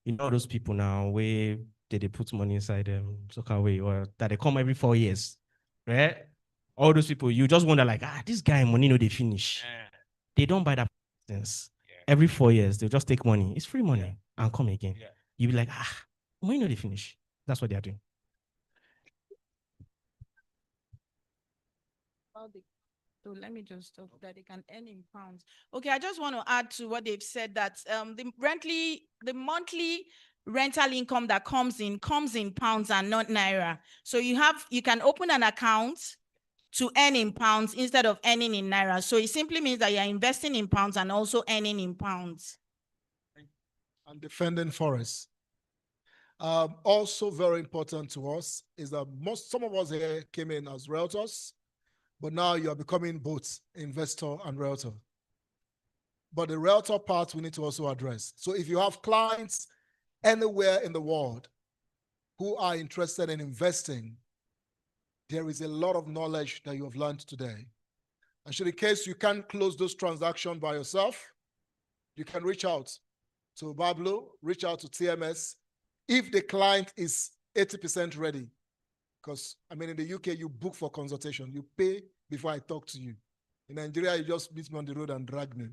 you know those people now where they put money inside them, Sokaway, or that they come every 4 years, right? All those people, you just wonder like, this guy money no they finish. Yeah. They don't buy that sense. Yeah. Every 4 years, they'll just take money. It's free money and come again. Yeah. You'll be like, money no they finish. That's what they are doing. So let me just talk that they can earn in pounds. Okay, I just want to add to what they've said that the monthly rental income that comes in pounds and not naira. So you can open an account to earn in pounds instead of earning in naira. So it simply means that you're investing in pounds and also earning in pounds. And defending forests. Also very important to us is that some of us here came in as realtors, but now you are becoming both investor and realtor. But the realtor part we need to also address. So if you have clients anywhere in the world who are interested in investing, there is a lot of knowledge that you have learned today. And should in case you can't close those transactions by yourself, you can reach out to Bablo, reach out to TMS, if the client is 80% ready. Because, I mean, in the UK, you book for consultation. You pay before I talk to you. In Nigeria, you just meet me on the road and drag me.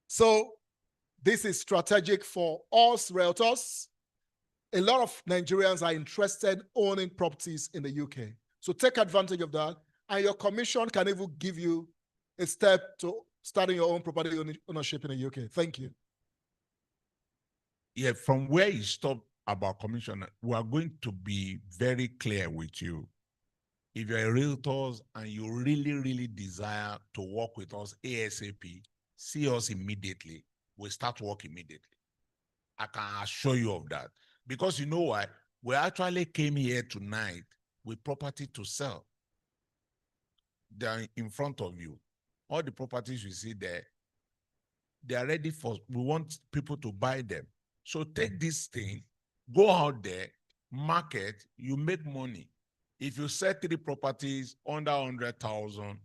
So this is strategic for us realtors. A lot of Nigerians are interested owning properties in the UK. So take advantage of that. And your commission can even give you a step to starting your own property ownership in the UK. Thank you. Yeah, from where you stop about commission, we are going to be very clear with you. If you're a realtor and you really, really desire to work with us ASAP, see us immediately. We'll start work immediately. I can assure you of that. Because you know why? We actually came here tonight with property to sell. They're in front of you. All the properties you see there, they are ready for, we want people to buy them. So take this thing, go out there, market, you make money. If you sell 3 properties under 100,000,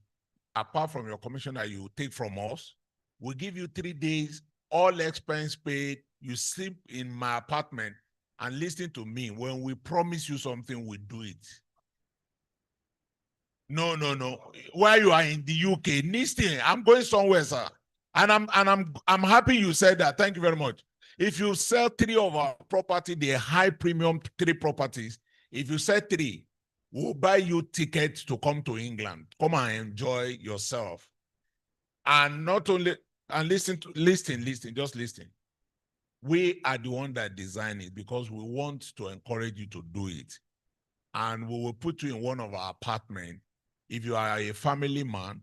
apart from your commission that you take from us, we'll give you 3 days, all expense paid. You sleep in my apartment and listen to me. When we promise you something, we do it. No. Where you are in the UK, listen, I'm going somewhere, sir. And I'm happy you said that. Thank you very much. If you sell 3 of our property, the high premium 3 properties, if you sell 3, we'll buy you tickets to come to England. Come and enjoy yourself. And not only, and listen, just listen. We are the one that design it because we want to encourage you to do it. And we will put you in one of our apartments. If you are a family man,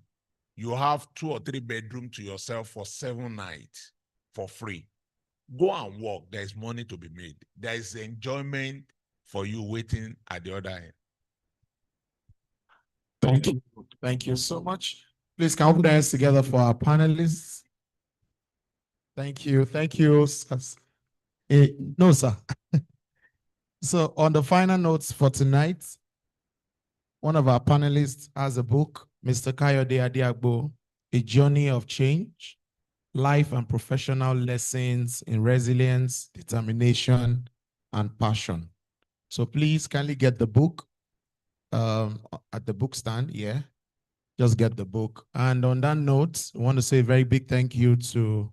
you have 2 or 3 bedrooms to yourself for 7 nights for free. Go and work. There's money to be made. There is enjoyment for you waiting at the other end. Thank you. Thank you so much. Please, can we put our hands together for our panelists? Thank you. Thank you. No, sir. So on the final notes for tonight, one of our panelists has a book, Mr. Kayode Adiagbo, A Journey of Change, Life and Professional Lessons in Resilience, Determination, and Passion. So please kindly get the book at the book stand, yeah. Just get the book. And on that note, I want to say a very big thank you to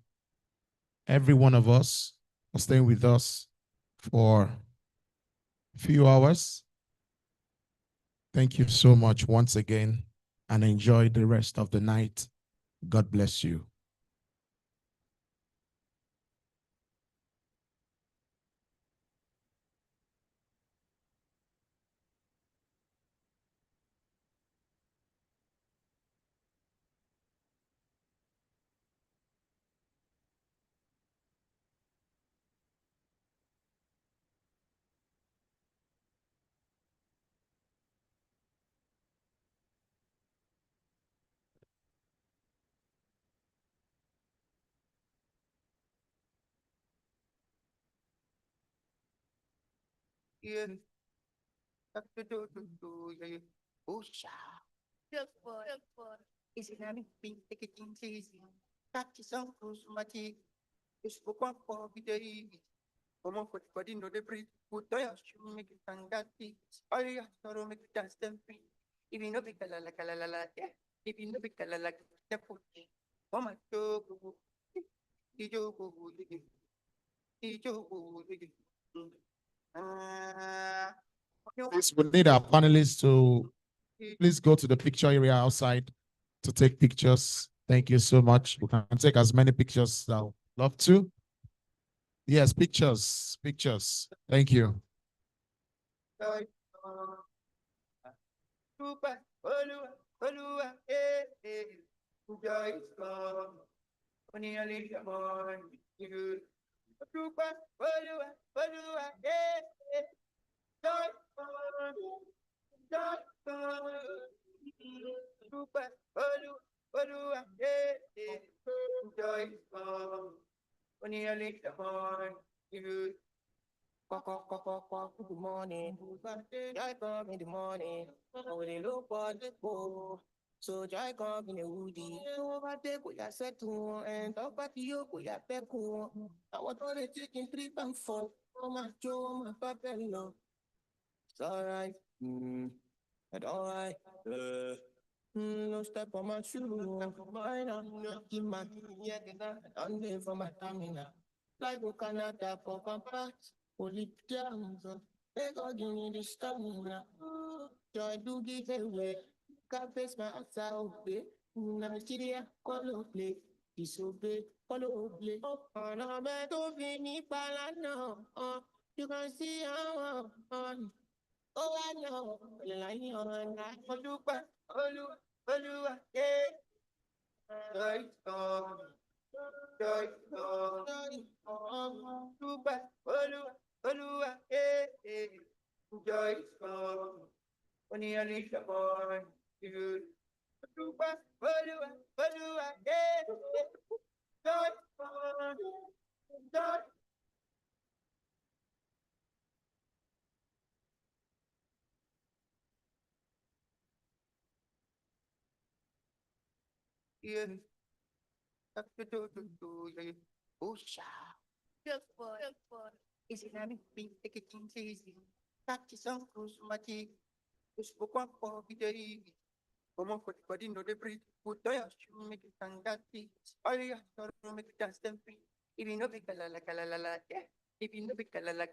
every one of us for staying with us for a few hours. Thank you so much once again, and enjoy the rest of the night. God bless you. Yeah. Oh, Look for. Is it having been taking easy? Catch some cruise matty. It's book one for the come on for the body, no debris. Put your shoe, make it and that it. All you have to make it dance them free. If you know big la yeah. If you know big like the foot. Come on, go. Please, we need our panelists to please go to the picture area outside to take pictures. Thank you so much. We can take as many pictures as I would love to. Yes, pictures. Thank you. Good morning. Joy come in the morning. I will look for the go. So joy come in the woody. So overtake we are set to and talk about you we are back. I was only taking 3 and 4. Oh my Joe, my papello. It's alright. But alright. No step on my shoe. Mine, I'm keep my yeah, I'm there for my stamina. Like a Canada for papa. Only jams. They got give me the stamina. Joy do give away. Can't face my outside. Nigeria, follow play. Disobey, follow play. Oh, no, man, don't be me, palano. You can see how. Oh, I know. Lying on that. Olu, yeah. Joy, joy, Oluwa, Oluwa, yeah. Joy, only a little boy. Oluwa, Oluwa, yeah. Joy, joy. Yeah. Oh, good boy. Is it having been taking things easy? Practice on cruise, Mati. Spoke one for the come on for the body, no the breathe. Put on your shoe, make it stand that feet. All you have to make it dance them free. If you know, be la, yeah. If you know, be la,